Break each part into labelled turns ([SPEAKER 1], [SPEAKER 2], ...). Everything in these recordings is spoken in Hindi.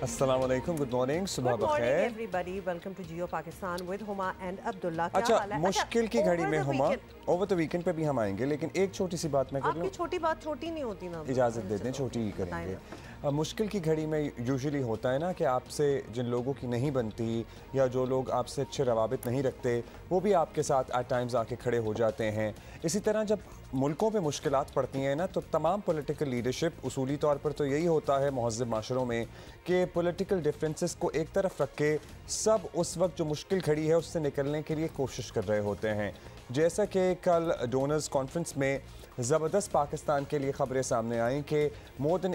[SPEAKER 1] अस्सलामुअलैकुम, गुड मॉर्निंग, सुबह बखैर
[SPEAKER 2] everybody, welcome to Geo Pakistan with Huma and Abdullah.
[SPEAKER 1] अच्छा, मुश्किल की घड़ी में हुमा, ओवर द वीकेंड पे भी हम आएंगे, लेकिन एक छोटी सी बात मैं कर लूं।
[SPEAKER 2] आपकी छोटी बात छोटी नहीं होती ना,
[SPEAKER 1] इजाज़त दे दें, छोटी ही करेंगे। मुश्किल की घड़ी में यूजुअली होता है ना कि आपसे जिन लोगों की नहीं बनती या जो लोग आपसे अच्छे रवाबित नहीं रखते, वो भी आपके साथ एट टाइम्स आके खड़े हो जाते हैं। इसी तरह जब मुल्कों पे मुश्किलात पड़ती हैं ना, तो तमाम पॉलिटिकल लीडरशिप उसूली तौर पर तो यही होता है महज़ब माशरों में कि पॉलिटिकल डिफरेंसेस को एक तरफ रख के सब उस वक्त जो मुश्किल खड़ी है उससे निकलने के लिए कोशिश कर रहे होते हैं। जैसा कि कल डोनर्स कॉन्फ्रेंस में ज़बरदस्त पाकिस्तान के लिए ख़बरें सामने आई कि मोर देन,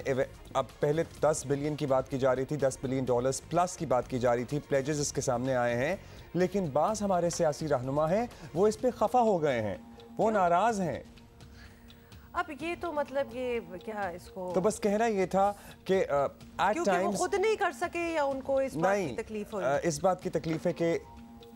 [SPEAKER 1] अब पहले 10 बिलियन की बात की जा रही थी, $10 बिलियन प्लस की बात की जा रही थी, प्लेजेस इसके सामने आए हैं, लेकिन बाज़ हमारे सियासी रहनुमा हैं वो इस पर खफा हो गए हैं, वो नाराज़ हैं।
[SPEAKER 2] अब ये तो मतलब ये क्या इसको,
[SPEAKER 1] तो बस कहना ये था कि एट टाइम्स
[SPEAKER 2] खुद नहीं कर सके या उनको इस बात की तकलीफ हो,
[SPEAKER 1] इस बात की तकलीफ है कि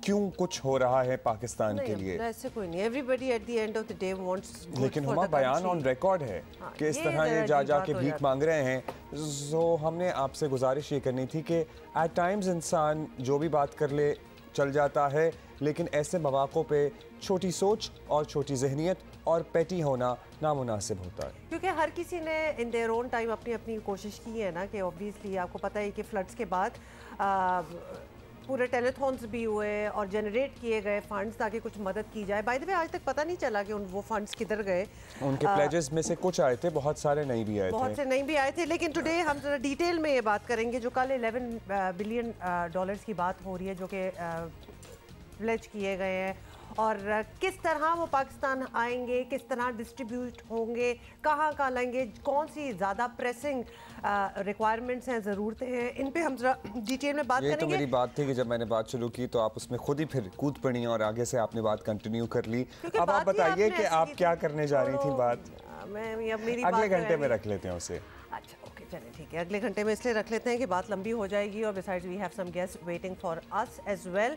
[SPEAKER 1] क्यों कुछ हो रहा है पाकिस्तान के लिए।
[SPEAKER 2] ऐसे कोई नहीं, everybody at the end of the day wants,
[SPEAKER 1] लेकिन हमारा बयान ऑन रिकॉर्ड है कि इस तरह ये जा के भीख मांग रहे हैं। तो हमने आपसे गुजारिश ये करनी थी कि एट टाइम्स इंसान जो भी बात कर ले चल जाता है, लेकिन ऐसे मौक़ों पे छोटी सोच और छोटी जहनियत और पेटी होना नामुनासिब होता है,
[SPEAKER 2] क्योंकि हर किसी ने इन देयर ओन टाइम अपनी अपनी कोशिश की है ना। कि ऑब्वियसली आपको पता है कि फ्लड्स के बाद पूरे टेलीथॉन्स भी हुए और जनरेट किए गए फंड्स ताकि कुछ मदद की जाए। बाय द वे आज तक पता नहीं चला कि वो फंड्स किधर गए।
[SPEAKER 1] उनके प्लेजेस में से कुछ आए थे, बहुत सारे नहीं भी आए थे,
[SPEAKER 2] बहुत से नहीं भी आए थे। लेकिन टुडे हम जरा डिटेल में ये बात करेंगे। जो कल $11 बिलियन की बात हो रही है जो कि प्लेज किए गए हैं, और किस तरह वो पाकिस्तान आएंगे, किस तरह डिस्ट्रीब्यूट होंगे, कहाँ कहाँ लेंगे, कौन सी ज़्यादा प्रेसिंग रिक्वायरमेंट्स हैं, ज़रूरतें हैं, इन पे हम जरा डिटेल में बात करेंगे।
[SPEAKER 1] तो मेरी बात थी कि जब मैंने बात शुरू की तो आप उसमें खुद ही फिर कूद पड़ी और आगे से आपने बात कंटिन्यू कर ली। अब आप बताइए कि आप क्या करने जा रही थी बात।
[SPEAKER 2] मेरी
[SPEAKER 1] अगले घंटे में रख लेते हैं उसे।
[SPEAKER 2] अच्छा, ओके, चलिए ठीक है, अगले घंटे में इसलिए रख लेते हैं कि बात लंबी हो जाएगी, और besides we have some guest waiting for us as well.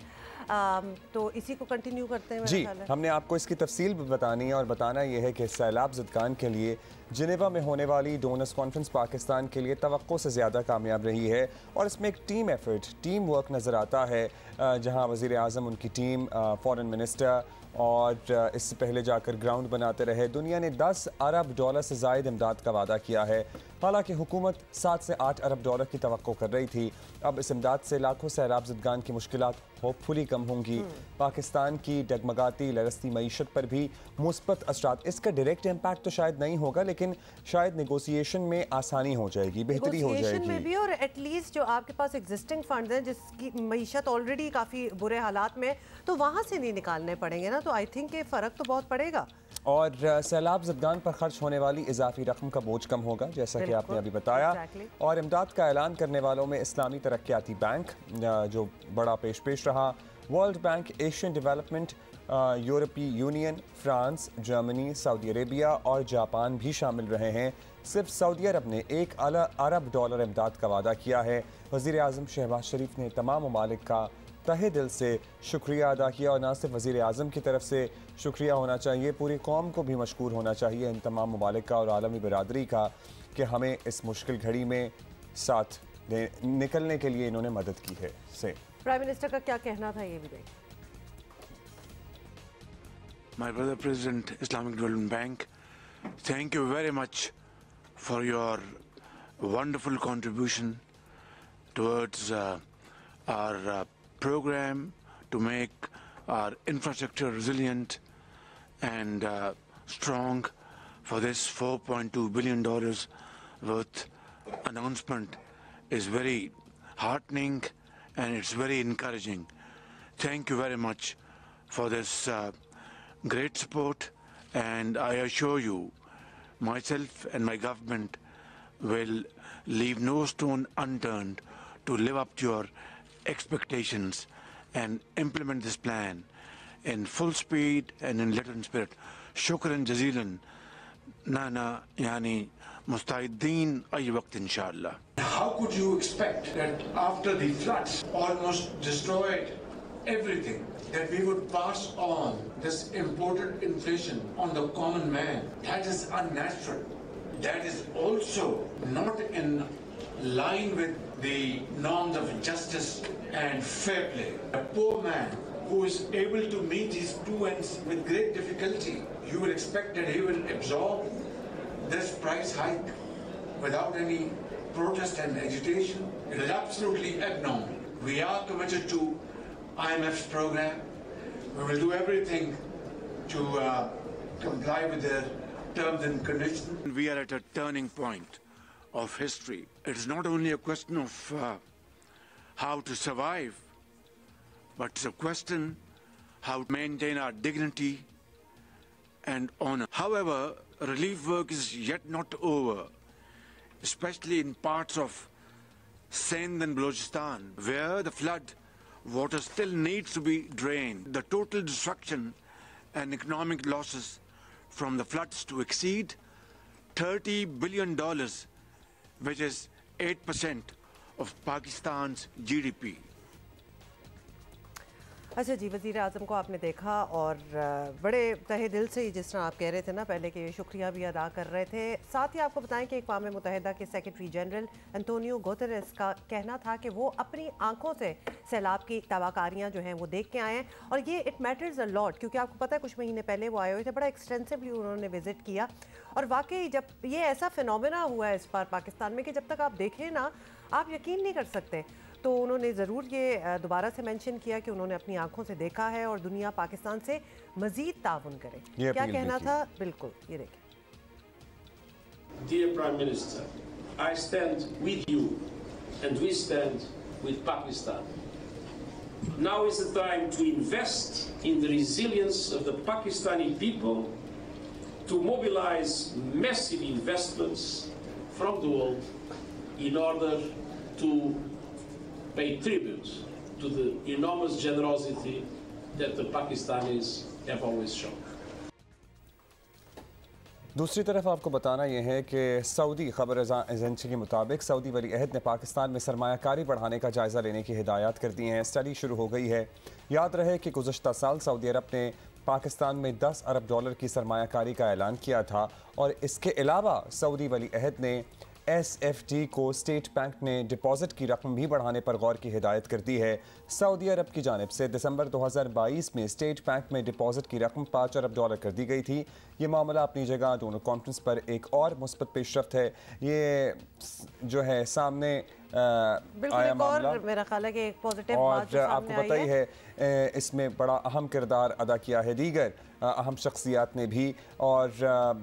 [SPEAKER 2] तो इसी को कंटिन्यू करते हैं।
[SPEAKER 1] जी, हमने आपको इसकी तफसील बतानी है, और बताना यह है कि सैलाब ज़दगान के लिए जिनेवा में होने वाली डोनर्स कॉन्फ्रेंस पाकिस्तान के लिए तवक्को से ज़्यादा कामयाब रही है, और इसमें एक टीम एफर्ट, टीम वर्क नज़र आता है, जहां वज़ीर आज़म, उनकी टीम, फॉरेन मिनिस्टर और इससे पहले जाकर ग्राउंड बनाते रहे। दुनिया ने $10 अरब से ज़ायद इमदाद का वादा किया है। हालांकि हुकूमत $7 से $8 अरब की तवक्को कर रही थी। अब इस इमदाद से लाखों सैलाब ज़दगान की मुश्किलात होपफुली कम होंगी। पाकिस्तान की डगमगाती लरसती मईशत पर भी मुस्बत असरात, इसका डायरेक्ट इम्पैक्ट तो शायद नहीं होगा, लेकिन शायद नेगोशिएशन में आसानी हो जाएगी, बेहतरी हो जाएगी
[SPEAKER 2] में भी, और एटलीस्ट जो आपके पास एग्जिस्टिंग फंड हैं जिसकी मईशत ऑलरेडी काफ़ी बुरे हालात में, तो वहाँ से नहीं निकालने पड़ेंगे ना। तो आई थिंक ये फ़र्क तो बहुत पड़ेगा, और
[SPEAKER 1] सैलाब ज़दगान पर खर्च होने वाली इजाफी रकम का बोझ कम होगा, जैसा कि आपने अभी बताया। और इमदाद का ऐलान करने वालों में इस्लामी तरक्याती बैंक जो बड़ा पेश रहा, वर्ल्ड बैंक, एशियन डेवलपमेंट, यूरोपीय union, France, Germany, Saudi Arabia और जापान भी शामिल रहे हैं। सिर्फ सऊदी अरब ने $1 अरब इमदाद का वादा किया है। वज़ीर आज़म शहबाज शरीफ ने तमाम ममालिक का तहे दिल से शुक्रिया अदा किया, और ना सिर्फ वज़ीर आज़म की तरफ से शुक्रिया होना चाहिए, पूरी कौम को भी मशकूर होना चाहिए, इन तमाम ममालिक का और आलमी बरादरी का, कि हमें इस मुश्किल घड़ी में साथ निकलने के लिए इन्होंने मदद की है। से
[SPEAKER 2] प्राइम मिनिस्टर का क्या कहना था, ये भी देखिए।
[SPEAKER 3] My brother President, Islamic Development Bank, thank you very much for your wonderful contribution towards our program to make our infrastructure resilient and strong. For this $4.2 billion worth announcement is very heartening and it's very encouraging. Thank you very much for this great support, and I assure you, myself and my government will leave no stone unturned to live up to your expectations and implement this plan in full speed and in letter and spirit. Shukran jazilan, nana yani mustaideen ay waqt inshallah.
[SPEAKER 4] How could you expect that after the floods almost destroyed everything, that we would pass on this imported inflation on the common man? That is unnatural. That is also not in line with the norms of justice and fair play. A poor man who is able to meet his two ends with great difficulty, you will expect that he will absorb this price hike without any protest and agitation. It is absolutely abnormal. We are committed to IMF's program. We will do everything to comply with their terms and conditions.
[SPEAKER 3] We are at a turning point of history. It is not only a question of how to survive, but it's a question how to maintain our dignity and honor. However, relief work is yet not over, especially in parts of Sindh and Balochistan, where the flood water still needs to be drained. The total destruction and economic losses from the floods to exceed $30 billion, which is 8% of Pakistan's GDP.
[SPEAKER 2] अच्छा जी, वज़ीर आज़म को आपने देखा और बड़े तहे दिल से जिस तरह आप कह रहे थे ना पहले कि शुक्रिया भी अदा कर रहे थे। साथ ही आपको बताएं कि अक़वाम मुत्तहिदा के सेक्रेटरी जनरल एंटोनियो गुतेरेस का कहना था कि वो अपनी आंखों से सैलाब की तबाहकारियाँ जो हैं वो देख के आए हैं और ये इट मैटर्स अ लॉट, क्योंकि आपको पता है कुछ महीने पहले वो आए हुए थे, बड़ा एक्सटेंसिवली उन्होंने विज़िट किया और वाकई जब ये ऐसा फिनोमेना हुआ है इस बार पाकिस्तान में कि जब तक आप देखें ना आप यकीन नहीं कर सकते। तो उन्होंने ज़रूर ये दोबारा से मेंशन किया कि उन्होंने अपनी आंखों से देखा है और दुनिया पाकिस्तान से मज़ीद ताउन करे। क्या कहना था, बिल्कुल ये देखिए।
[SPEAKER 5] Dear Prime Minister, I stand with you and we stand with Pakistan. Now is the time to invest in the resilience of the Pakistani people, to mobilize massive investments from the world in order to pay tribute to the enormous generosity that the Pakistanis have always shown.
[SPEAKER 1] दूसरी तरफ आपको बताना यह है कि सऊदी खबर एजेंसी के मुताबिक सऊदी वली अहद ने पाकिस्तान में सरमायाकारी बढ़ाने का जायज़ा लेने की हिदायत कर दी हैं। स्टडी शुरू हो गई है। याद रहे कि गुज़श्ता साल सऊदी अरब ने पाकिस्तान में $10 अरब की सरमायाकारी का ऐलान किया था और इसके अलावा सऊदी वली अहद ने SFT को स्टेट बैंक ने डिपॉजिट की रकम भी बढ़ाने पर गौर की हिदायत कर दी है। सऊदी अरब की जानिब से दिसंबर 2022 में स्टेट बैंक में डिपॉजिट की रकम $5 अरब कर दी गई थी। ये मामला अपनी जगह डोनर कॉन्फ्रेंस पर एक और मुस्बत पेशरफ्त है। ये जो है सामने आया मामला
[SPEAKER 2] मेरा ख्याल है कि एक पॉजिटिव
[SPEAKER 1] बात जो आपको पता ही है इसमें बड़ा अहम किरदार अदा किया है दीगर अहम शख्सियात ने भी। और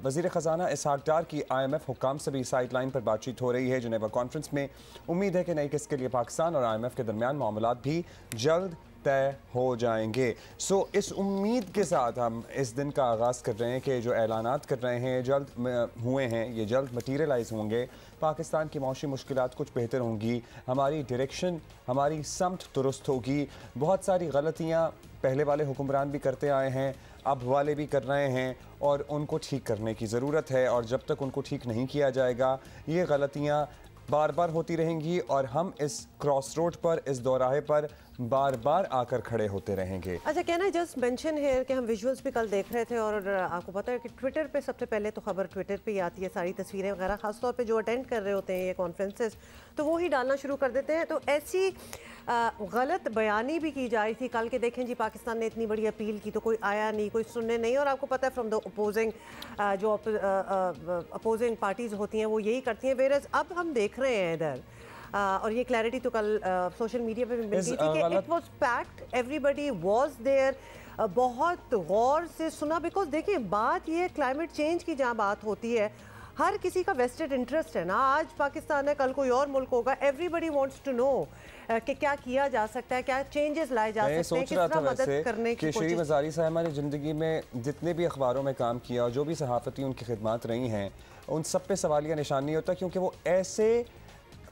[SPEAKER 1] वज़ीर ख़जाना इसहाक डार की IMF हुकाम से भी साइड लाइन पर बातचीत हो रही है जेनेवा कॉन्फ्रेंस में। उम्मीद है कि नई किस्त के लिए पाकिस्तान और IMF के दरमियान मामलात भी जल्द तय हो जाएंगे। इस उम्मीद के साथ हम इस दिन का आगाज़ कर रहे हैं कि जो ऐलानात कर रहे हैं जल्द हुए हैं, ये जल्द मटीरियलाइज़ होंगे। पाकिस्तान की मौशी मुश्किलात कुछ बेहतर होंगी, हमारी डायरेक्शन, हमारी समत दुरुस्त होगी। बहुत सारी गलतियाँ पहले वाले हुक्मरान भी करते आए हैं, अब वाले भी कर रहे हैं और उनको ठीक करने की ज़रूरत है। और जब तक उनको ठीक नहीं किया जाएगा ये गलतियाँ बार बार होती रहेंगी और हम इस क्रॉस रोड पर, इस दौराहे पर बार बार आकर खड़े होते रहेंगे।
[SPEAKER 2] अच्छा, कहना जस्ट मेंशन है कि हम विजुअल्स भी कल देख रहे थे और आपको पता है कि ट्विटर पे सबसे पहले तो खबर ट्विटर पे ही आती है, सारी तस्वीरें वगैरह, खासतौर पे जो अटेंड कर रहे होते हैं ये कॉन्फ्रेंसेस तो वो ही डालना शुरू कर देते हैं। तो ऐसी गलत बयानी भी की जा रही थी कल के, देखें जी पाकिस्तान ने इतनी बड़ी अपील की तो कोई आया नहीं, कोई सुनने नहीं। और आपको पता है फ्रॉम द अपोजिंग जो अपोजिंग पार्टीज़ होती हैं वो यही करती हैं। वेरस अब हम देख रहे हैं इधर और ये क्लैरिटी तो कल सोशल मीडिया पे भी मिल गई थी कि it was packed, everybody was there, बहुत गौर से सुना। बिकॉज देखिए बात ये क्लाइमेट चेंज की जहाँ बात होती है हर किसी का वेस्टेड इंटरेस्ट है ना। आज पाकिस्तान है, कल कोई और मुल्क होगा, एवरीबॉडी वांट्स टू नो कि क्या किया जा सकता है, क्या चेंजेस लाए जा सकते हैं, किस तरह मदद करने की कोशिश।
[SPEAKER 1] शेख वज़ारी साहब हमारी ज़िंदगी में जितने भी अखबारों में काम किया और जो भी सहाफ़ती उनकी खिदमत रही हैं उन सब पे सवालिया निशान नहीं होता, क्योंकि वो ऐसे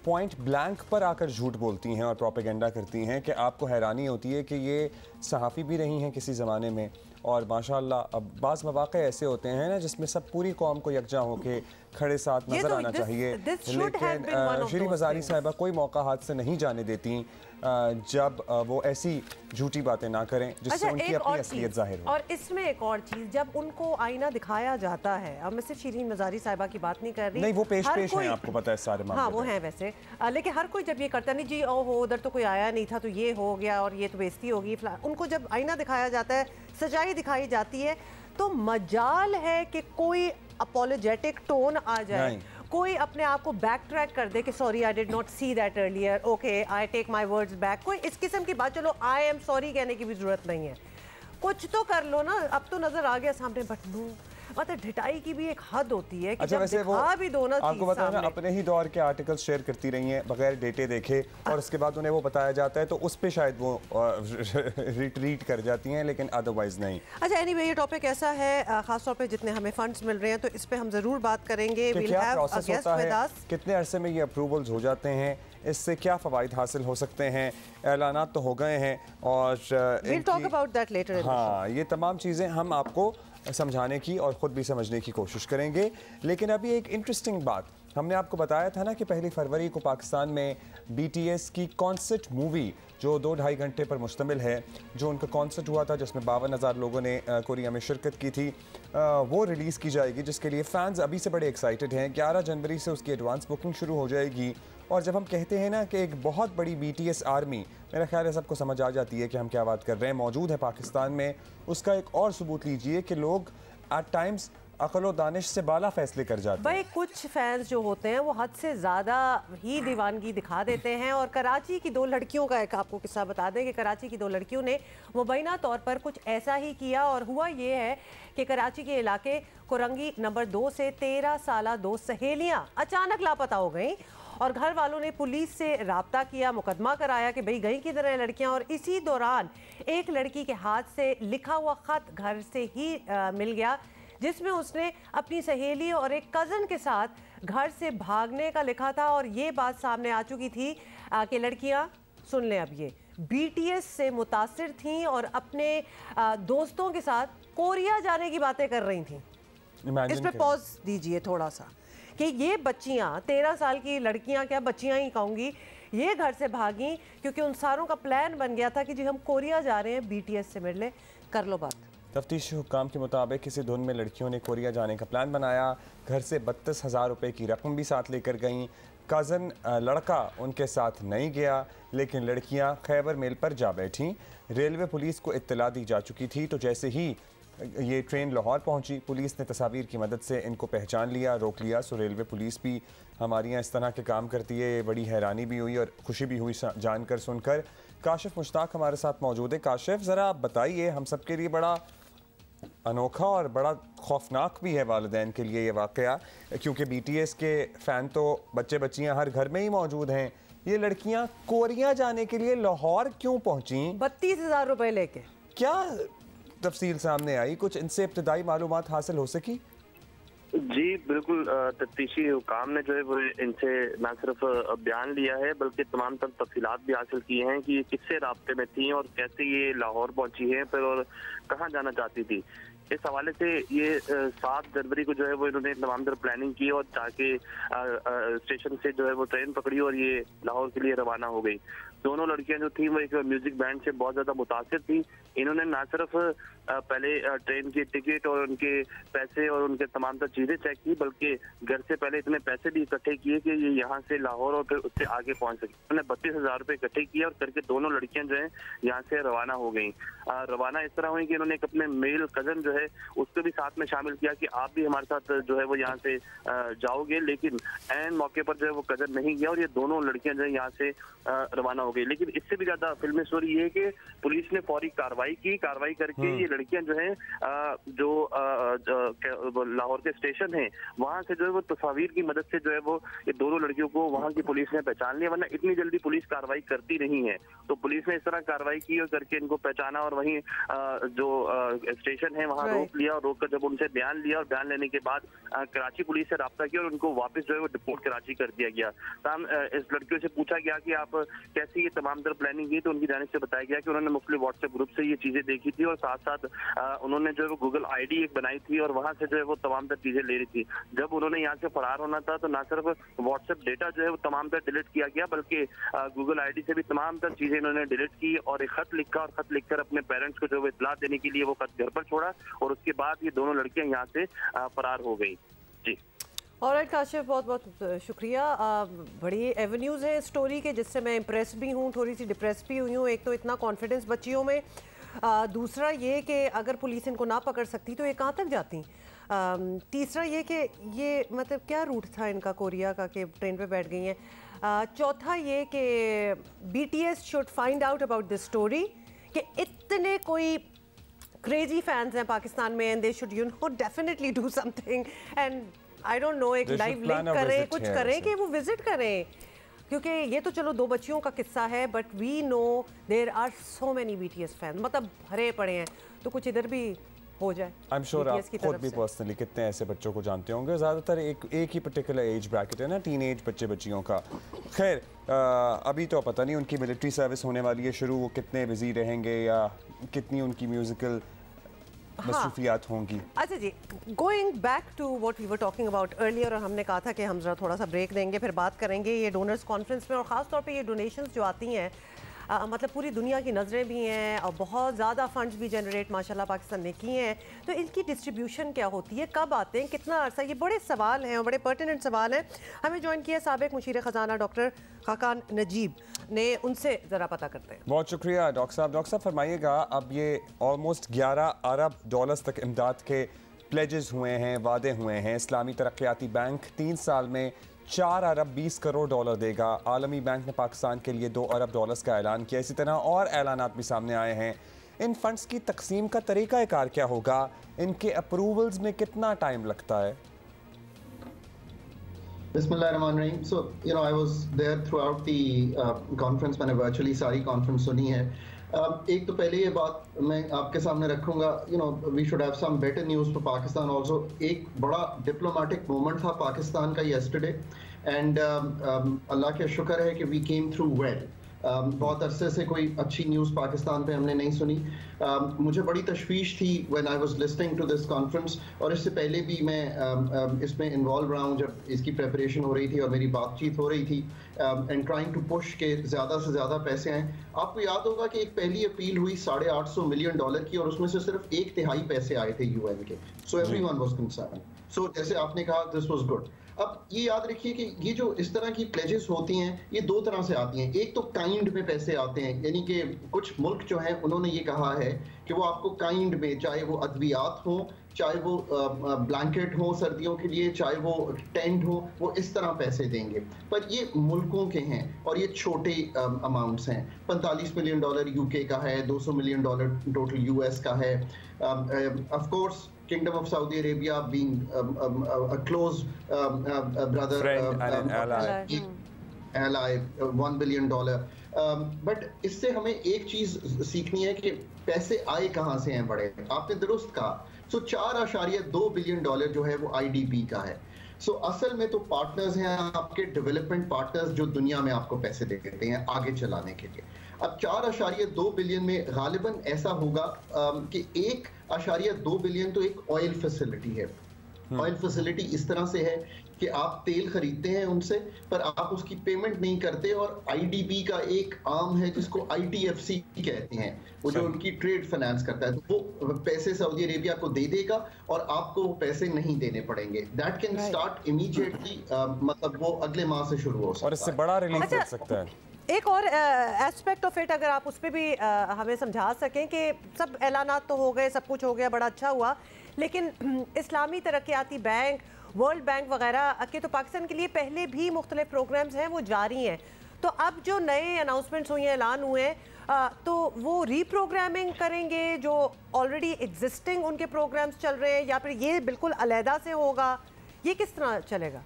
[SPEAKER 1] पॉइंट ब्लैंक पर आकर झूठ बोलती हैं और प्रोपेगेंडा करती हैं कि आपको हैरानी होती है कि ये सहाफ़ी भी रही हैं किसी ज़माने में और माशाल्लाह अब बाज़ मौक़े ऐसे होते हैं ना जिसमें सब पूरी कौम को यकजा होकर खड़े साथ नज़र आना चाहिए, लेकिन श्री मज़ारी साहिबा कोई मौका हाथ से नहीं जाने देती जब वो ऐसी झूठी बातें ना करें जिससे उनकी अपनी असलियत जाहिर हो।
[SPEAKER 2] और इसमें एक और चीज़, जब उनको आईना दिखाया जाता है, अब मैं सिर्फ शिरीन मज़ारी साहिबा की बात नहीं कर रही,
[SPEAKER 1] नहीं वो पेश हैं, आपको पता है सारे मामले।
[SPEAKER 2] हाँ वो हैं वैसे, लेकिन हर कोई जब ये करता नहीं जी ओहो उधर तो कोई आया नहीं था तो ये हो गया और ये तो बेइज्जती होगी, उनको जब आईना दिखाया जाता है, सच्चाई दिखाई जाती है, तो मजाल है कि कोई अपोलोजेटिक टोन आ जाए, कोई अपने आप को बैक ट्रैक कर दे कि sorry I did not see that earlier, okay I take my words back, कोई इस किस्म की बात, चलो आई एम सॉरी कहने की भी जरूरत नहीं है, कुछ तो कर लो ना, अब तो नजर आ गया सामने, बट नो, मतलब ढिठाई की भी एक हद होती है कि
[SPEAKER 1] अच्छा,
[SPEAKER 2] जब दिखा भी दो ना
[SPEAKER 1] आपको बताया ना, अपने ही दौर के आर्टिकल्स शेयर करती रही हैं बगैर डेटे देखे, और उसके बाद उन्हें वो बताया जाता है तो उस पे शायद वो रिट्रीट कर जाती हैं, लेकिन अदरवाइज नहीं।
[SPEAKER 2] अच्छा एनीवे ये टॉपिक ऐसा है, खासतौर पे जितने हमें फंड्स मिल रहे हैं तो इस पे हम जरूर बात करेंगे।
[SPEAKER 1] क्या प्रोसेस होता है, कितने अरसे में ये अप्रूवल्स हो जाते हैं, इससे क्या फ़वाइद हासिल हो सकते हैं, ऐलानात तो हो गए हैं और
[SPEAKER 2] we'll talk about that later in the show।
[SPEAKER 1] हाँ, ये तमाम चीज़ें हम आपको समझाने की और ख़ुद भी समझने की कोशिश करेंगे। लेकिन अभी एक इंटरेस्टिंग बात, हमने आपको बताया था ना कि 1 फरवरी को पाकिस्तान में BTS की कॉन्सर्ट मूवी जो 2-2.5 घंटे पर मुश्तमिल है, जो उनका कॉन्सर्ट हुआ था जिसमें 52,000 लोगों ने कोरिया में शिरकत की थी, वो रिलीज़ की जाएगी, जिसके लिए फ़ैन्स अभी से बड़े एक्साइटेड हैं। 11 जनवरी से उसकी एडवांस बुकिंग शुरू हो जाएगी। और जब हम कहते हैं ना कि एक बहुत बड़ी BTS आर्मी, मेरा ख्याल है सबको समझ आ जाती है कि हम क्या बात कर रहे हैं, मौजूद है पाकिस्तान में, उसका एक और सबूत लीजिए कि लोग एट टाइम्स अकल व दानिश से बाला फैसले कर जाते हैं।
[SPEAKER 2] भाई कुछ फैंस जो होते हैं वो हद से ज़्यादा ही दीवानगी दिखा देते हैं, और कराची की 2 लड़कियों का एक आपको किस्सा बता दें कि कराची की 2 लड़कियों ने मुबैना तौर पर कुछ ऐसा ही किया, और हुआ ये है कि कराची के इलाके कोरंगी नंबर 2 से 13 साला 2 सहेलियाँ अचानक लापता हो गई, और घर वालों ने पुलिस से राब्ता किया, मुकदमा कराया कि भाई गई किधर हैं लड़कियां, और इसी दौरान एक लड़की के हाथ से लिखा हुआ ख़त घर से ही मिल गया, जिसमें उसने अपनी सहेली और एक कज़न के साथ घर से भागने का लिखा था। और ये बात सामने आ चुकी थी कि लड़कियां, सुन लें अब, ये BTS से मुतासिर थीं और अपने दोस्तों के साथ कोरिया जाने की बातें कर रही थीं। इस पर पॉज दीजिए थोड़ा सा, कि ये बच्चियां 13 साल की लड़कियां, क्या बच्चियां ही कहूँगी, ये घर से भागी क्योंकि उन सारों का प्लान बन गया था कि जी हम कोरिया जा रहे हैं, BTS से मिलने, कर लो बात।
[SPEAKER 1] तफ्तीशी हुक्काम के मुताबिक किसी धुन में लड़कियों ने कोरिया जाने का प्लान बनाया, घर से 32,000 रुपये की रकम भी साथ लेकर गईं। कज़न लड़का उनके साथ नहीं गया, लेकिन लड़कियां खैबर मेल पर जा बैठीं। रेलवे पुलिस को इत्तला दी जा चुकी थी, तो जैसे ही ये ट्रेन लाहौर पहुंची, पुलिस ने तस्वीर की मदद से इनको पहचान लिया, रोक लिया। सो रेलवे पुलिस भी हमारे यहाँ इस तरह के काम करती है, बड़ी हैरानी भी हुई और खुशी भी हुई जानकर सुनकर। काशिफ मुश्ताक हमारे साथ मौजूद है। काशिफ, ज़रा आप बताइए, हम सब के लिए बड़ा अनोखा और बड़ा खौफनाक भी है वालिदैन के लिए ये वाक़या, क्योंकि BTS के फ़ैन तो बच्चे बच्चियाँ हर घर में ही मौजूद हैं। ये लड़कियाँ कोरिया जाने के लिए लाहौर क्यों पहुँची
[SPEAKER 2] 32,000 रुपये लेके? क्या
[SPEAKER 1] तफसील सामने आई, कुछ इनसे इब्तदाई मालूमात हासिल हो सकी?
[SPEAKER 6] जी बिल्कुल, तफ्तीशी हुकाम ने जो है वो इनसे न सिर्फ बयान लिया है बल्कि तमाम तर तफसीलात भी हासिल की हैं कि ये किससे राब्ते में थी और कैसे ये लाहौर पहुंची है फिर और कहाँ जाना चाहती थी। इस हवाले से ये 7 जनवरी को जो है वो इन्होंने तमाम तर प्लानिंग की और जाके स्टेशन से जो है वो ट्रेन पकड़ी और ये लाहौर के लिए रवाना हो गई। दोनों लड़कियां जो थी वो एक म्यूजिक बैंड से बहुत ज्यादा मुतासिर थी। इन्होंने ना सिर्फ पहले ट्रेन की टिकट और उनके पैसे और उनके तमाम तर चीजें चेक की, बल्कि घर से पहले इतने पैसे भी इकट्ठे किए कि ये यहाँ से लाहौर और फिर उससे आगे पहुंच सके। उन्होंने 32,000 रुपये इकट्ठे किए और करके दोनों लड़कियां जो है यहाँ से रवाना हो गई। रवाना इस तरह हुई कि इन्होंने एक अपने मेल कजन जो है उसको भी साथ में शामिल किया कि आप भी हमारे साथ जो है वो यहाँ से जाओगे, लेकिन एन मौके पर जो है वो कजन नहीं गया और ये दोनों लड़कियां जो है यहाँ से रवाना हो गई। लेकिन इससे भी ज्यादा फिल्मी स्टोरी ये है कि पुलिस ने फौरी कार्रवाई की, कार्रवाई करके ये लड़कियां जो है जो लाहौर के स्टेशन है वहां से जो है वो तस्वीर की मदद से जो है वो ये दोनों लड़कियों को वहां की पुलिस ने पहचान लिया, वरना इतनी जल्दी पुलिस कार्रवाई करती नहीं है। तो पुलिस ने इस तरह कार्रवाई की और करके इनको पहचाना और वहीं जो स्टेशन है वहां रोक लिया और रोक कर जब उनसे बयान लिया और बयान लेने के बाद कराची पुलिस से रब्ता किया और उनको वापस जो है वो डिपोर्ट कराची कर दिया गया। तमाम इस लड़कियों से पूछा गया कि आप कैसी ये तमाम तर प्लानिंग की, तो उनकी जानिब से बताया गया कि उन्होंने मुख्तलिफ व्हाट्सएप ग्रुप से ये चीजें देखी थी और साथ साथ उन्होंने जो है वो गूगल आईडी एक बनाई थी और वहां से जो है वो तमाम तर चीजें ले रही थी। जब उन्होंने यहाँ से फरार होना था तो ना सिर्फ व्हाट्सएप डेटा जो है वो तमाम तर डिलीट किया गया, बल्कि गूगल आईडी से भी तमाम तर चीजें इन्होंने डिलीट की और एक खत लिखा और खत लिखकर अपने पेरेंट्स को जो है इत्तला देने के लिए वो खत घर पर छोड़ा और उसके बाद ये दोनों लड़कियां यहाँ से फरार हो गई। जी
[SPEAKER 2] ऑलराइट काशिफ, बहुत बहुत शुक्रिया। बड़ी एवेन्यूज़ हैं स्टोरी के जिससे मैं इम्प्रेस भी हूँ, थोड़ी सी डिप्रेस भी हुई हूँ। एक तो इतना कॉन्फिडेंस बच्चियों में, दूसरा ये कि अगर पुलिस इनको ना पकड़ सकती तो ये कहाँ तक जाती, तीसरा ये कि ये मतलब क्या रूट था इनका कोरिया का कि ट्रेन पे बैठ गई हैं, चौथा ये कि BTS should find out about this story कि इतने कोई क्रेजी फैंस हैं पाकिस्तान में and they should definitely do something and I don't know, एक लाइव लिंक करें, कुछ करें कि वो विजिट करें, क्योंकि ये तो चलो 2 बच्चियों का किस्सा है but we know there are so many BTS fan, मतलब भरे पड़े हैं, तो कुछ इधर भी हो जाए।
[SPEAKER 1] आई एम श्योर आप खुद भी पर्सनली कितने ऐसे बच्चों को जानते होंगे, ज़्यादातर एक ही पर्टिकुलर एज ब्रैकेट है ना, टीनेज बच्चे बच्चियों का। खैर अभी तो पता नहीं उनकी मिलिट्री सर्विस होने वाली है शुरू, वो कितने बिजी रहेंगे या कितनी उनकी म्यूजिकल मसरूफियात होंगी।
[SPEAKER 2] अच्छा जी, going back to what we were talking about earlier, और हमने कहा था कि हम जरा थोड़ा सा ब्रेक देंगे, फिर बात करेंगे ये डोनर्स कॉन्फ्रेंस में, और ख़ास तौर पे ये डोनेशंस जो आती हैं, मतलब पूरी दुनिया की नज़रें भी हैं और बहुत ज़्यादा फंड्स भी जनरेट माशाल्लाह पाकिस्तान ने किए हैं, तो इनकी डिस्ट्रीब्यूशन क्या होती है, कब आते हैं, कितना अरसा, ये बड़े सवाल हैं और बड़े पर्टिनेंट सवाल हैं। हमें ज्वाइन किया साबिक मुशीर ख़जाना डॉक्टर खाकान नजीब ने, उनसे ज़रा पता करते हैं।
[SPEAKER 1] बहुत शुक्रिया डॉक्टर साहब। डॉक्टर साहब फरमाइएगा, अब ये ऑलमोस्ट 11 अरब डॉलर्स तक इमदाद के प्लेजेस हुए हैं, वादे हुए हैं। इस्लामी तरक्याती बैंक 3 साल में 4 अरब 20 करोड़ डॉलर देगा। आलमी बैंक ने पाकिस्तान के लिए 2 अरब डॉलर्स का ऐलान किया। इसी तरह और ऐलानात भी सामने आए हैं। इन फंड्स की तकसीम का तरीक़ाकार क्या होगा, इनके अप्रूवल्स में कितना टाइम लगता है?
[SPEAKER 7] बिस्मिल्लाहिर्रहमानिर्रहीम। So, you know, I was there throughout the conference, मैंने virtually सारी conference सुनी है। एक तो पहले ये बात मैं आपके सामने रखूँगा, you know, we should have some better news for Pakistan also। एक बड़ा diplomatic moment था पाकिस्तान का yesterday, and अल्लाह का शुक्र है कि we came through well। बहुत अरसे से कोई अच्छी न्यूज़ पाकिस्तान पे हमने नहीं सुनी। मुझे बड़ी तशवीश थी when I was listening to this conference, और इससे पहले भी मैं इसमें इन्वॉल्व रहा हूँ जब इसकी प्रेपरेशन हो रही थी और मेरी बातचीत हो रही थी एंड ट्राइंग टू पुश के ज़्यादा से ज़्यादा पैसे आएँ। आपको याद होगा कि एक पहली अपील हुई $850 मिलियन की, और उसमें से सिर्फ 1/3 पैसे आए थे UN के। So everyone was concerned. So जैसे आपने कहा, दिस वाज गुड। अब ये याद रखिए कि ये जो इस तरह की प्लेजेस होती हैं, ये 2 तरह से आती हैं। एक तो काइंड में पैसे आते हैं, यानी कि कुछ मुल्क जो हैं उन्होंने ये कहा है कि वो आपको काइंड में, चाहे वो अद्वियात हो, चाहे वो ब्लैंकेट हो सर्दियों के लिए, चाहे वो टेंट हो, वो इस तरह पैसे देंगे। पर ये मुल्कों के हैं और ये छोटे अमाउंट्स हैं। $45 मिलियन UK का है, $200 मिलियन टोटल US का है। Of course Kingdom of Saudi Arabia being a close brother,
[SPEAKER 1] friend and an
[SPEAKER 7] ally, $1 billion। But इससे हमें एक चीज सीखनी है कि पैसे आए कहाँ से हैं बड़े। आपने दुरुस्त कहा। सो $4.2 बिलियन जो है वो IDB का है। सो असल में तो पार्टनर्स हैं आपके, डेवलपमेंट पार्टनर्स, जो दुनिया में आपको पैसे देते हैं आगे चलाने के लिए। अब 4.2 बिलियन में गालिबन ऐसा होगा कि 1.2 बिलियन तो एक ऑयल फैसिलिटी है। ऑयल फैसिलिटी इस तरह से है कि आप तेल खरीदते हैं उनसे, पर आप उसकी पेमेंट नहीं करते, और IDB का एक आर्म है जिसको ITFC कहते हैं, वो जो उनकी ट्रेड फाइनेंस करता है, तो वो पैसे सऊदी अरेबिया को दे देगा और आपको वो पैसे नहीं देने पड़ेंगे। दैट कैन स्टार्ट इमीडिएटली, मतलब वो अगले माह से शुरू हो सकता है
[SPEAKER 1] और इससे बड़ा रिलीफ मिल सकता है।
[SPEAKER 2] एक और एस्पेक्ट ऑफ इट अगर आप उस पर भी हमें समझा सकें कि सब ऐलानात तो हो गए, सब कुछ हो गया, बड़ा अच्छा हुआ, लेकिन इस्लामी तरक्याती बैंक, वर्ल्ड बैंक वगैरह के तो पाकिस्तान के लिए पहले भी मुख्तलिफ प्रोग्राम्स हैं, वो जारी हैं। तो अब जो नए अनाउंसमेंट्स हुए हैं, ऐलान हुए हैं, तो वो रीप्रोग्रामिंग करेंगे जो ऑलरेडी एग्जिस्टिंग उनके प्रोग्राम्स चल रहे हैं, या फिर ये बिल्कुल अलहदा से होगा, ये किस तरह चलेगा?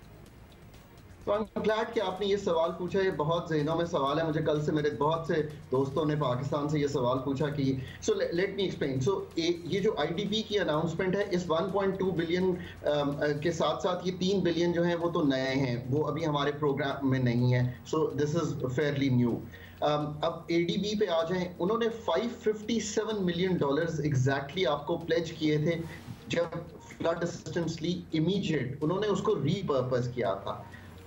[SPEAKER 7] तो आई एम ग्लैड कि आपने ये सवाल पूछा। ये बहुत जहनों में सवाल है। मुझे कल से मेरे बहुत से दोस्तों ने पाकिस्तान से ये सवाल पूछा कि सो लेट मी एक्सप्लेन। सो ये जो आईडीबी की अनाउंसमेंट है, इस 1.2 बिलियन के साथ साथ ये 3 बिलियन जो हैं वो तो नए हैं, वो अभी हमारे प्रोग्राम में नहीं है। So this is fairly new. अब एडीबी पे आ जाएं, उन्होंने $557 मिलियन एग्जैक्टली आपको प्लेज किए थे जब फ्लड असिस्टेंस ली इमीडिएट, उन्होंने उसको रीपर्पस किया था।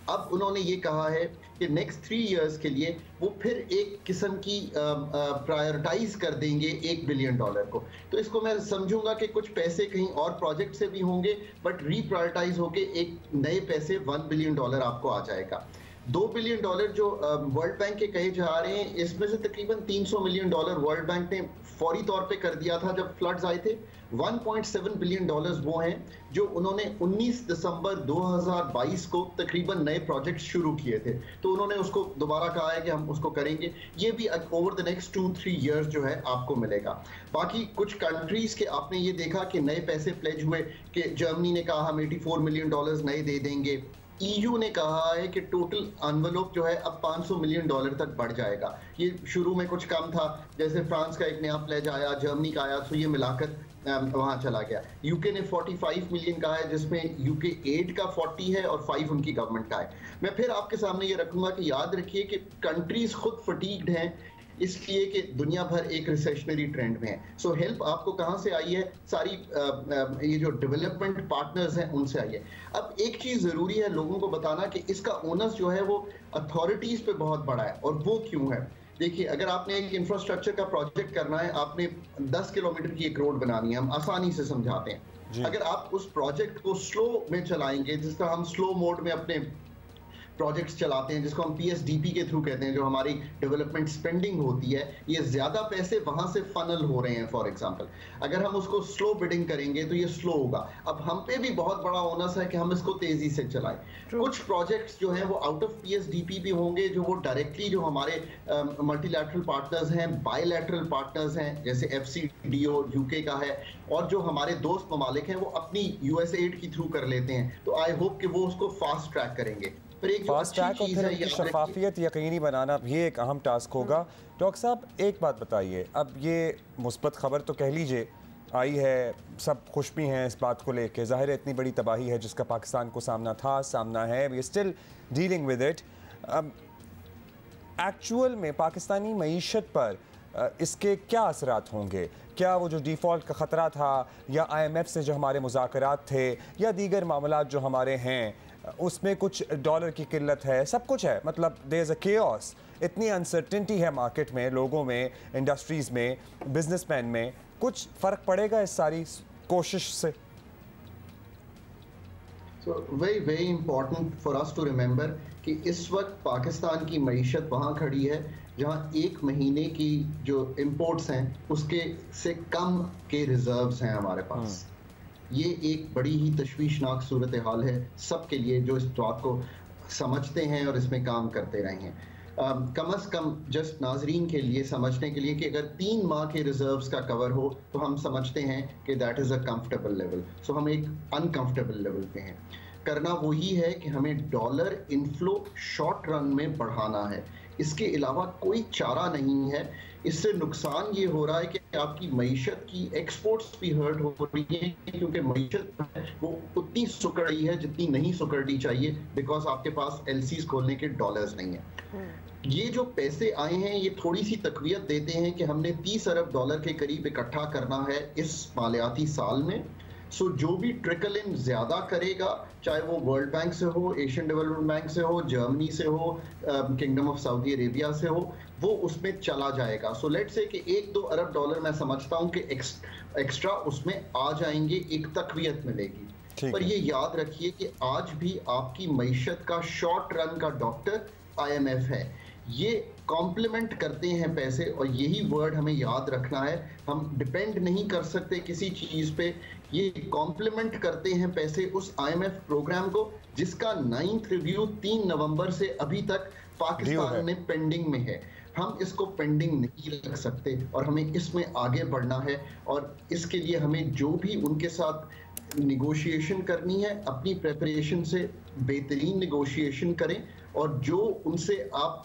[SPEAKER 7] अब उन्होंने ये कहा है कि नेक्स्ट 3 इयर्स के लिए वो फिर एक किस्म की प्रायोरिटाइज कर देंगे $1 बिलियन को। तो इसको मैं समझूंगा कि कुछ पैसे कहीं और प्रोजेक्ट से भी होंगे, बट रीप्रायोरिटाइज होके एक नए पैसे $1 बिलियन आपको आ जाएगा। $2 बिलियन जो वर्ल्ड बैंक के कहे जा रहे हैं, इसमें से तकरीबन $300 मिलियन वर्ल्ड बैंक ने फौरी तौर पे कर दिया था जब फ्लड्स आए थे। 1.7 बिलियन वो हैं जो उन्होंने 19 दिसंबर 2022 को तकरीबन नए प्रोजेक्ट शुरू किए थे, तो उन्होंने उसको दोबारा कहा है कि हम उसको करेंगे। ये भी ओवर द नेक्स्ट 2-3 इयर्स जो है आपको मिलेगा। बाकी कुछ कंट्रीज के आपने ये देखा कि नए पैसे प्लेज हुए कि जर्मनी ने कहा हम $84 मिलियन नए दे देंगे। EU ने कहा है कि टोटल एनवेलप जो है अब $500 मिलियन तक बढ़ जाएगा। ये शुरू में कुछ कम था, जैसे फ्रांस का एक नया प्लेज आया, जर्मनी का आया, तो ये मिलाकर वहां चला गया। यूके ने 45 मिलियन कहा है, जिसमें यूके 8 का 40 है और 5 उनकी गवर्नमेंट का है। मैं फिर आपके सामने ये रखूंगा कि याद रखिए कि कंट्रीज खुद फटीग्ड हैं इसलिए कि दुनिया भर एक रिसेशनरी ट्रेंड में है। सो हेल्प आपको कहां से आई है? सारी ये जो डेवलपमेंट पार्टनर्स हैं उनसे आई है। अब एक चीज जरूरी है लोगों को बताना कि इसका ओनस जो है वो अथॉरिटीज पे बहुत बड़ा है। और वो क्यों है? देखिए, अगर आपने एक इंफ्रास्ट्रक्चर का प्रोजेक्ट करना है, आपने 10 किलोमीटर की एक रोड बनानी है, हम आसानी से समझाते हैं। अगर आप उस प्रोजेक्ट को स्लो में चलाएंगे, जिसका हम स्लो मोड में अपने प्रोजेक्ट्स चलाते हैं, जिसको हम PSDP के थ्रू कहते हैं, जो हमारी डेवलपमेंट स्पेंडिंग होती है, ये ज्यादा पैसे वहां से फनल हो रहे हैं। फॉर एग्जांपल, अगर हम उसको स्लो बिडिंग करेंगे तो ये स्लो होगा। अब हम पे भी बहुत बड़ा ओनस है कि हम इसको तेजी से चलाएं। कुछ प्रोजेक्ट्स जो हैं वो आउट ऑफ PSDP भी होंगे, जो वो डायरेक्टली जो हमारे मल्टीलैटरल पार्टनर्स हैं, बायलैटरल पार्टनर्स हैं, जैसे FCDO UK का है, और जो हमारे दोस्त ममालिक हैं वो अपनी USAID की थ्रू कर लेते हैं। तो आई होप कि वो उसको फास्ट ट्रैक करेंगे।
[SPEAKER 1] फास्ट ट्रैक और फिर शफाफियत यकीनी बनाना भी एक अहम टास्क होगा। डॉक्टर साहब, एक बात बताइए, अब ये मुस्बत खबर तो कह लीजिए आई है, सब खुश भी हैं इस बात को लेके, ज़ाहिर है इतनी बड़ी तबाही है जिसका पाकिस्तान को सामना है, we still dealing with it. Actual में पाकिस्तानी मईशत पर इसके क्या असरात होंगे? क्या वो जो डिफ़ॉल्ट का ख़तरा था, या IMF से जो हमारे मुज़ाकरात थे, या दीगर मामलात जो हमारे हैं, उसमें कुछ डॉलर की किल्लत है, सब कुछ है, मतलब देयर इज़ अ केओस, इतनी अनसर्टेनिटी है मार्केट में, लोगों में, इंडस्ट्रीज़ में, बिजनेसमैन में, कुछ फ़र्क पड़ेगा इस सारी कोशिश से?
[SPEAKER 7] So very important for us to remember कि इस वक्त पाकिस्तान की मईशत वहाँ खड़ी है जहाँ 1 महीने की जो इम्पोर्ट्स हैं उसके से कम के रिजर्व्स हैं हमारे पास। ये एक बड़ी ही तशवीशनाक सूरत हाल है सबके लिए जो इस बात को समझते हैं और इसमें काम करते रहे हैं। कम अज़ कम जस्ट नाजरीन के लिए समझने के लिए कि अगर 3 माह के रिजर्व्स का कवर हो तो हम समझते हैं कि that is a comfortable level. So हम एक अनकंफर्टेबल लेवल पे हैं। करना वही है कि हमें डॉलर इनफ्लो शॉर्ट रन में बढ़ाना है, इसके अलावा कोई चारा नहीं है। इससे नुकसान ये हो रहा है कि आपकी मईशत की एक्सपोर्ट्स भी हर्ट हो रही है, क्योंकि मईशत वो उतनी सुकड़ रही है जितनी नहीं सुकड़नी चाहिए, बिकॉज आपके पास LCs खोलने के डॉलर्स नहीं है। ये जो पैसे आए हैं ये थोड़ी सी तकवीयत देते हैं कि हमने $30 अरब के करीब इकट्ठा करना है इस मालियाती साल में। सो जो भी ट्रिकल इन ज्यादा करेगा, चाहे वो वर्ल्ड बैंक से हो, एशियन डेवलपमेंट बैंक से हो, जर्मनी से हो, किंगडम ऑफ सऊदी अरेबिया से हो, वो उसमें चला जाएगा। सो लेट्स से कि $1-2 अरब मैं समझता हूँ कि एक्स्ट्रा उसमें आ जाएंगे, एक तकवीयत मिलेगी। पर ये याद रखिए कि आज भी आपकी मईशत का शॉर्ट रन का डॉक्टर IMF है। ये कॉम्प्लीमेंट करते हैं पैसे, और यही वर्ड हमें याद रखना है। हम डिपेंड नहीं कर सकते किसी चीज़ पे, ये कॉम्प्लीमेंट करते हैं पैसे उस IMF प्रोग्राम को जिसका 9th रिव्यू 3 नवंबर से अभी तक पाकिस्तान ने पेंडिंग में है। हम इसको पेंडिंग नहीं रख सकते और हमें इसमें आगे बढ़ना है, और इसके लिए हमें जो भी उनके साथ निगोशिएशन करनी है अपनी प्रेपरेशन से बेहतरीन निगोशिएशन करें, और जो उनसे आप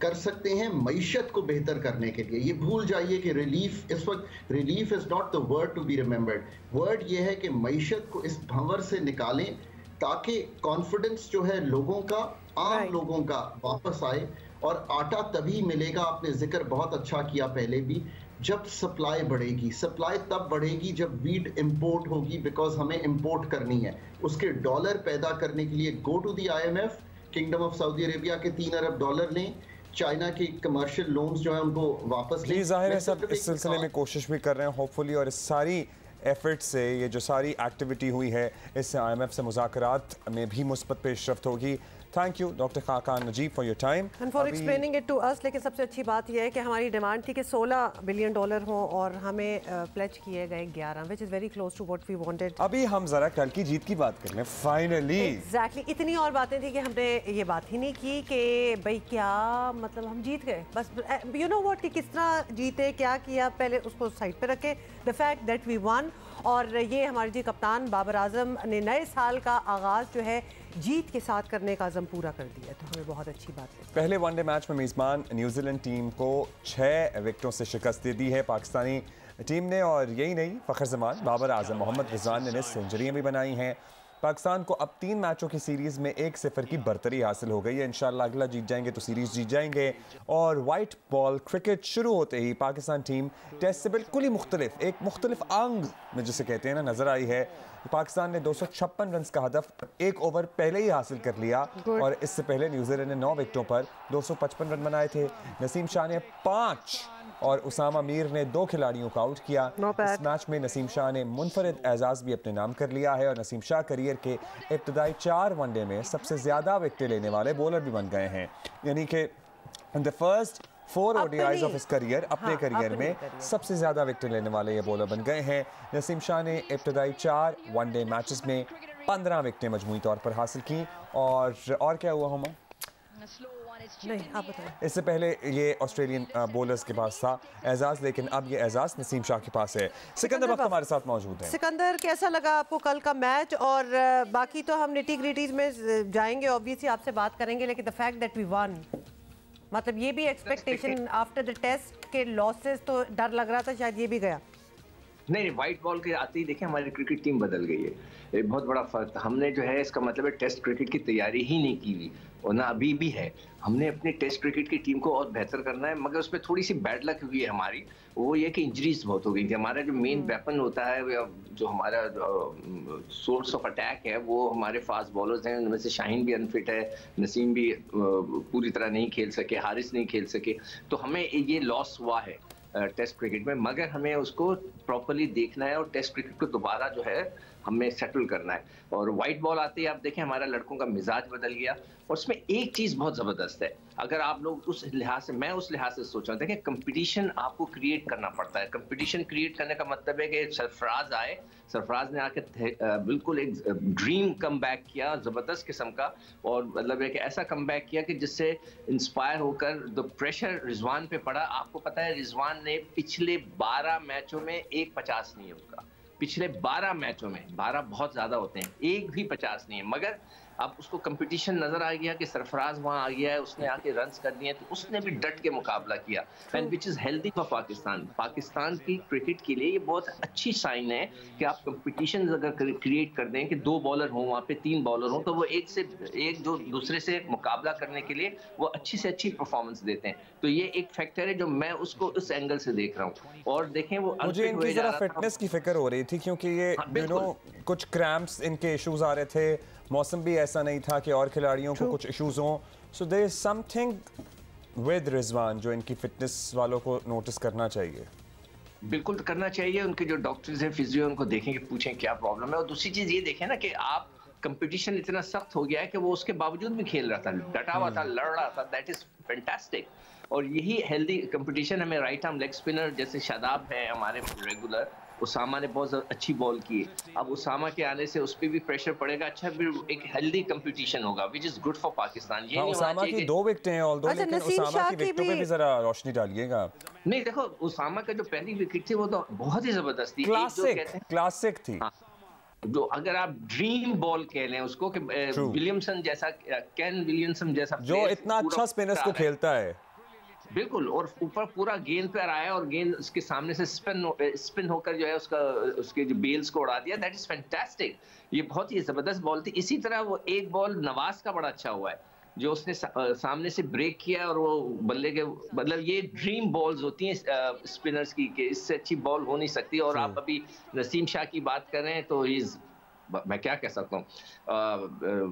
[SPEAKER 7] कर सकते हैं मईशत को बेहतर करने के लिए। ये भूल जाइए कि रिलीफ, इस वक्त relief is not the word to be remembered, word ये है कि मईशत को इस भंवर से निकालें ताकि कॉन्फिडेंस जो है लोगों का, आम लोगों का वापस आए। और आटा तभी मिलेगा, आपने जिक्र बहुत अच्छा किया पहले भी, जब सप्लाई बढ़ेगी। सप्लाई तब बढ़ेगी जब वीट इंपोर्ट होगी, बिकॉज हमें इंपोर्ट करनी है। उसके डॉलर पैदा करने के लिए go to the IMF, kingdom of Saudi Arabia के 3 अरब डॉलर लें, चाइना के कमर्शियल लोन्स जो है उनको वापस लें।
[SPEAKER 1] जाहिर है सब इस सिलसिले में कोशिश भी कर रहे हैं होपफुली, और इस सारी एफर्ट से, ये जो सारी एक्टिविटी हुई है, इससे IMF से मुज़ाकरात में भी मुस्बत पेशरफ्त होगी। Thank you doctor Khaqan Najib for your time
[SPEAKER 2] and for explaining it to us. लेकिन सबसे अच्छी बात यह है कि हमारी डिमांड थी कि $16 बिलियन हो और हमें प्लेज किए गए 11, which is very close to what we wanted.
[SPEAKER 1] अभी हम जरा कल की जीत की बात कर लें फाइनली।
[SPEAKER 2] एग्जैक्टली, इतनी और बातें थी कि हमने ये बात ही नहीं की कि भाई क्या मतलब हम जीत गए, बस यू नो व्हाट कि किस तरह जीते, क्या किया, पहले उसको साइड पे रखे, the fact that we won. और ये हमारे जी कप्तान बाबर आजम ने नए साल का आगाज़ जो है जीत के साथ करने का अज़म पूरा कर दिया, तो हमें बहुत अच्छी बात है।
[SPEAKER 1] पहले वनडे मैच में मेज़बान न्यूजीलैंड टीम को 6 विकेटों से शिकस्त दे दी है पाकिस्तानी टीम ने, और यही नहीं, फ़खर जमान, बाबर आजम, मोहम्मद रिजवान ने सेंचुरियाँ भी बनाई हैं। पाकिस्तान को अब 3 मैचों की सीरीज़ में 1-0 की बर्तरी हासिल हो गई है। इंशाल्लाह अगला जीत जाएंगे तो सीरीज़ जीत जाएंगे। और वाइट बॉल क्रिकेट शुरू होते ही पाकिस्तान टीम टेस्ट से बिल्कुल ही मुख्तलिफ, एक मुख्तलिफ अंग में जिसे कहते हैं ना, नज़र आई है। पाकिस्तान ने 256 रन का हदफ 1 ओवर पहले ही हासिल कर लिया, और इससे पहले न्यूजीलैंड ने 9 विकेटों पर 255 रन बनाए थे। नसीम शाह ने 5 और उसामा मीर ने 2 खिलाड़ियों को आउट किया। इस मैच में नसीम शाह ने मुनफरिद एजाज़ भी अपने नाम कर लिया है, और नसीम शाह करियर के इब्तदाई 4 वनडे में सबसे ज़्यादा विकेटें लेने वाले बॉलर भी बन गए हैं। यानी कि the first 4 ODIs of his career, अपने करियर में सबसे ज़्यादा विकेट लेने वाले ये बॉलर बन गए हैं। नसीम शाह ने इब्तदाई 4 वनडे मैचेस में 15 विकेटें मजमूई तौर पर हासिल की। और क्या हुआ हुमा?
[SPEAKER 2] नहीं, आप बताएं।
[SPEAKER 1] इससे पहले ये ऑस्ट्रेलियन बॉलर्स के पास था एजाज, लेकिन अब ये एजाज नसीम शाह के पास है। सिकंदर वक्त हमारे साथ मौजूद है।
[SPEAKER 2] सिकंदर, कैसा लगा आपको कल का मैच? और बाकी तो हम निटी ग्रिटीज में जाएंगे, ऑब्वियसली आपसे बात करेंगे, लेकिन the fact that we won, मतलब ये भी एक्सपेक्टेशन आफ्टर द टेस्ट के लॉसेस, तो डर लग रहा था शायद ये भी गया।
[SPEAKER 8] नहीं, व्हाइट बॉल के आते ही देखें हमारी क्रिकेट टीम बदल गई है, एक बहुत बड़ा फर्क था। हमने जो है, इसका मतलब है टेस्ट क्रिकेट की तैयारी ही नहीं की हुई, और ना अभी भी है। हमने अपनी टेस्ट क्रिकेट की टीम को और बेहतर करना है, मगर उसमें थोड़ी सी बैड लक हुई है हमारी, वो ये कि इंजरीज बहुत हो गई थी। हमारा जो मेन वेपन होता है, जो हमारा सोर्स ऑफ अटैक है, वो हमारे फास्ट बॉलर्स हैं। उनमें से शाहीन भी अनफिट है, नसीम भी पूरी तरह नहीं खेल सके, हारिस नहीं खेल सके, तो हमें ये लॉस हुआ है टेस्ट क्रिकेट में। मगर हमें उसको प्रॉपर्ली देखना है और टेस्ट क्रिकेट को दोबारा जो है हमें सेटल करना है। और वाइट बॉल आते ही आप देखें हमारा लड़कों का मिजाज बदल गया, और उसमें एक चीज़ बहुत ज़बरदस्त है। अगर आप लोग उस लिहाज से, मैं उस लिहाज से सोच रहा था कि कंपटीशन आपको क्रिएट करना पड़ता है। कंपटीशन क्रिएट करने का मतलब है कि सरफराज आए, सरफराज ने आके बिल्कुल एक ड्रीम कम बैक किया, ज़बरदस्त किस्म का, और मतलब है कि ऐसा कम बैक किया कि जिससे इंस्पायर होकर द प्रेशर रिजवान पे पड़ा। आपको पता है रिजवान ने पिछले 12 मैचों में 1.50 नहीं है उसका, पिछले 12 मैचों में, 12 बहुत ज़्यादा होते हैं, एक भी 50 नहीं है। मगर अब उसको कंपटीशन नजर आ गया कि सरफराज वहां आ गया है, उसने आके रन्स कर दिए, तो उसने भी डट के मुकाबला किया, and which is healthy for Pakistan. Pakistan की क्रिकेट के लिए ये बहुत अच्छी साइन है कि आप कंपटीशन अगर क्रिएट कर दें कि 2 बॉलर हों, वहाँ पे 3 बॉलर हों, तो वो एक जो दूसरे से मुकाबला करने के लिए वो अच्छी से अच्छी परफॉर्मेंस देते हैं। तो ये एक फैक्टर है जो मैं उसको उस एंगल से देख रहा हूँ। और देखें वो
[SPEAKER 1] मुझे इनकी जरा फिटनेस की फिक्र हो रही थी, क्योंकि ये यू नो कुछ क्रैम्प्स इनके इश्यूज आ रहे थे, मौसम भी ऐसा नहीं था कि और खिलाड़ियों को कुछ इश्यूज हों। So there is something with Rizwan जो इनकी फिटनेस वालों को नोटिस करना चाहिए।
[SPEAKER 8] बिल्कुल करना चाहिए, उनके जो डॉक्टर्स हैं, फिजियो, उनको देखें कि पूछें क्या प्रॉब्लम है। और दूसरी चीज़ ये देखें ना कि आप कंपटीशन इतना सख्त हो गया है कि वो उसके बावजूद भी खेल रहा था, डटा हुआ था, लड़ रहा था, दैट इज फैंटास्टिक। और यही हेल्दी कंपटीशन हमें राइट आर्म लेग स्पिनर जैसे शादाब है हमारे रेगुलर, उसामा ने बहुत अच्छी बॉल की। अब उसामा के आने से उस पर भी प्रेशर पड़ेगा, अच्छा फिर एक हेल्दी कंपटीशन होगा which is good for Pakistan. ये
[SPEAKER 1] उसामा की 2 विकेटें हैं ऑल्दो, लेकिन उसामा की विकेटों पे भी जरा रोशनी डालिएगा।
[SPEAKER 8] नहीं देखो, उसामा का जो पहली विकेट थी वो तो बहुत ही जबरदस्त थी,
[SPEAKER 1] क्लासिक थी।
[SPEAKER 8] जो अगर आप ड्रीम बॉल कह लें उसको कि विलियमसन जैसा, केन विलियमसन जैसा
[SPEAKER 1] जो इतना अच्छा स्पिनर्स को खेलता है,
[SPEAKER 8] बिल्कुल, और ऊपर पूरा गेंद पर आया और गेंद उसके सामने से स्पिन होकर जो है उसके जो बेल्स को उड़ा दिया। That is fantastic. ये बहुत ही जबरदस्त बॉल थी। इसी तरह वो एक बॉल नवाज का बड़ा अच्छा हुआ है जो उसने सामने से ब्रेक किया और वो बल्ले के, मतलब ये ड्रीम बॉल्स होती हैं स्पिनर्स की, कि इससे अच्छी बॉल हो नहीं सकती। और आप अभी नसीम शाह की बात कर रहे हैं तो मैं क्या कह सकता हूँ,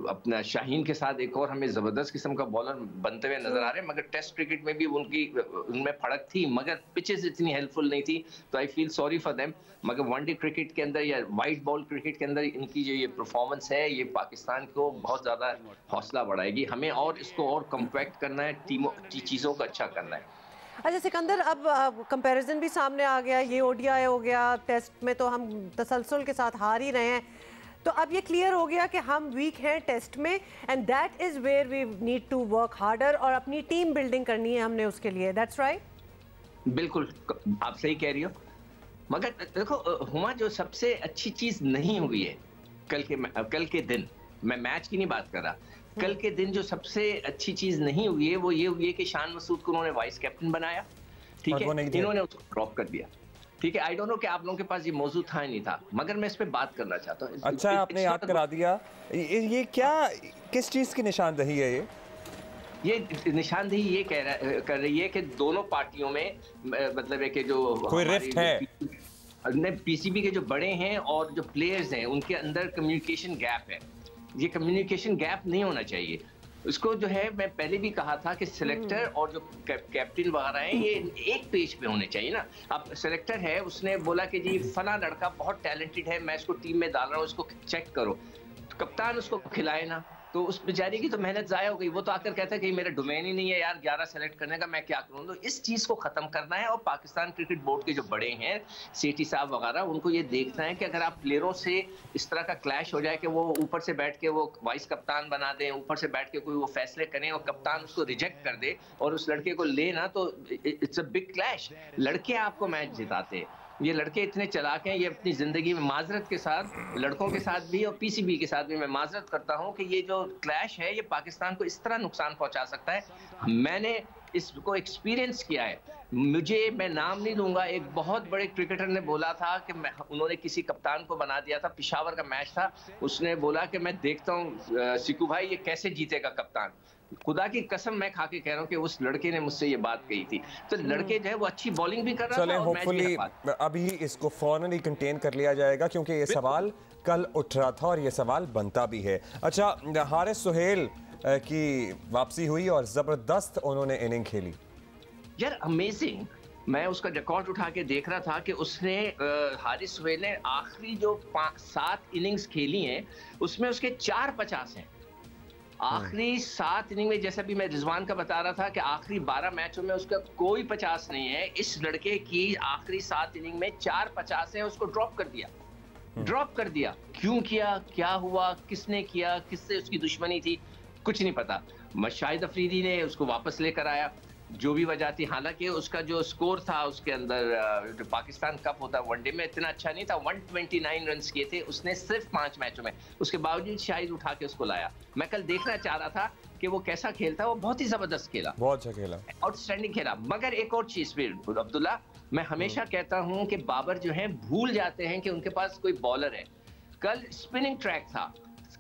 [SPEAKER 8] अपना शाहीन के साथ एक और हमें जबरदस्त किस्म का बॉलर बनते हुए नजर आ रहे हैं, मगर टेस्ट क्रिकेट में भी उनमें फर्क थी, मगर पिचेस इतनी हेल्पफुल नहीं थी, तो I feel sorry for them. मगर वनडे क्रिकेट के अंदर या वाइट बॉल क्रिकेट के अंदर इनकी जो ये परफॉर्मेंस है, ये पाकिस्तान को बहुत ज्यादा हौसला बढ़ाएगी। हमें और इसको और कम्पैक्ट करना है, चीजों को अच्छा करना है।
[SPEAKER 2] अच्छा सिकंदर, अब कंपैरिजन भी सामने आ गया, ये ओडीआई हो गया, टेस्ट में तो हम तसलसल के साथ हार ही रहे हैं, तो अब ये क्लियर हो गया कि हम वीक हैं टेस्ट में, and that is where we need to work harder, और अपनी टीम बिल्डिंग करनी है हमने उसके लिए। दैट्स राइट,
[SPEAKER 8] बिल्कुल आप सही कह रही हो। मगर देखो हुमा, जो सबसे अच्छी चीज नहीं हुई है कल के दिन, मैं मैच की नहीं बात कर रहा, कल के दिन जो सबसे अच्छी चीज नहीं हुई है वो ये हुई है कि शान मसूद को उन्होंने वाइस कैप्टन बनाया, ठीक है, इन्होंने उसको ड्रॉप कर दिया, ठीक है। आई डोंट नो कि आप लोगों के पास ये मौजूद था नहीं था, मगर मैं इस पे बात करना चाहता हूँ।
[SPEAKER 1] अच्छा, आपने याद करा दिया। ये क्या, किस चीज की निशानदही है ये
[SPEAKER 8] निशानदेही ये कर रही है कि दोनों पार्टियों में मतलब है कि जो
[SPEAKER 1] कोई रिफ्ट है,
[SPEAKER 8] पीसीबी के जो बड़े हैं और जो प्लेयर्स हैं उनके अंदर कम्युनिकेशन गैप है। ये कम्युनिकेशन गैप नहीं होना चाहिए। उसको जो है, मैं पहले भी कहा था कि सिलेक्टर और जो कैप्टन वगैरह हैं ये एक पेज पे होने चाहिए ना। अब सिलेक्टर है, उसने बोला कि जी फला लड़का बहुत टैलेंटेड है, मैं इसको टीम में डाल रहा हूँ, इसको चेक करो, तो कप्तान उसको खिलाए ना, तो उस बेचारे की तो मेहनत जाया हो गई। वो तो आकर कहता है कि मेरा डोमेन ही नहीं है यार 11 सेलेक्ट करने का, मैं क्या करूं। तो इस चीज को खत्म करना है, और पाकिस्तान क्रिकेट बोर्ड के जो बड़े हैं, सेठी साहब वगैरह, उनको ये देखना है कि अगर आप प्लेयरों से इस तरह का क्लैश हो जाए कि वो ऊपर से बैठ के वो वाइस कप्तान बना दें, ऊपर से बैठ के कोई वो फैसले करें और कप्तान उसको रिजेक्ट कर दे और उस लड़के को ले ना, तो इट्स अ बिग क्लैश। लड़के आपको मैच जिताते हैं, ये लड़के इतने चालाक हैं, ये अपनी जिंदगी में माजरत के साथ, लड़कों के साथ भी और पीसीबी के साथ भी मैं माजरत करता हूं कि ये जो क्लैश है ये पाकिस्तान को इस तरह नुकसान पहुंचा सकता है। मैंने इसको एक्सपीरियंस किया है। मैं नाम नहीं लूंगा, एक बहुत बड़े क्रिकेटर ने बोला था कि उन्होंने किसी कप्तान को बना दिया था, पिशावर का मैच था, उसने बोला कि मैं देखता हूँ सिकू भाई ये कैसे जीतेगा कप्तान। खुदा की कसम मैं खा के कह रहा हूँ कि उस लड़के ने मुझसे ये बात कही थी। तो लड़के जो है वो अच्छी बॉलिंग भी कर रहा था और मैच भी हार पाता।
[SPEAKER 1] अभी इसको फौरन ही कंटेन कर लिया जाएगा क्योंकि ये सवाल कल उठ रहा था और ये सवाल बनता भी है। अच्छा, हारिस सुहेल की वापसी हुई और जबरदस्त उन्होंने इनिंग खेली
[SPEAKER 8] यार, अमेजिंग। मैं उसका रिकॉर्ड उठा के देख रहा था कि उसने हारिस सुहेल ने आखिरी जो 7 इनिंग्स खेली हैं उसमें उसके 4 50 हैं। आखिरी 7 इनिंग में, जैसा भी मैं रिजवान का बता रहा था कि आखिरी 12 मैचों में उसका कोई 50 नहीं है, इस लड़के की आखिरी 7 इनिंग में 4 50 है। उसको ड्रॉप कर दिया। क्यों किया, क्या हुआ, किसने किया, किससे उसकी दुश्मनी थी, कुछ नहीं पता। शाहिद अफरीदी ने उसको वापस लेकर आया, जो भी वजह थी। हालांकि उसका जो स्कोर था उसके अंदर, जो पाकिस्तान कप होता है वनडे में, इतना अच्छा नहीं था। 129 रन किए थे उसने सिर्फ 5 मैचों में, उसके बावजूद शाहिद उठा के उसको लाया। मैं कल देखना चाह रहा था कि वो कैसा खेलता है। वो बहुत ही जबरदस्त खेला,
[SPEAKER 1] बहुत अच्छा खेला,
[SPEAKER 8] आउटस्टैंडिंग खेला। मगर एक और चीज भी अब्दुल्ला, मैं हमेशा कहता हूं कि बाबर जो है भूल जाते हैं कि उनके पास कोई बॉलर है। कल स्पिनिंग ट्रैक था,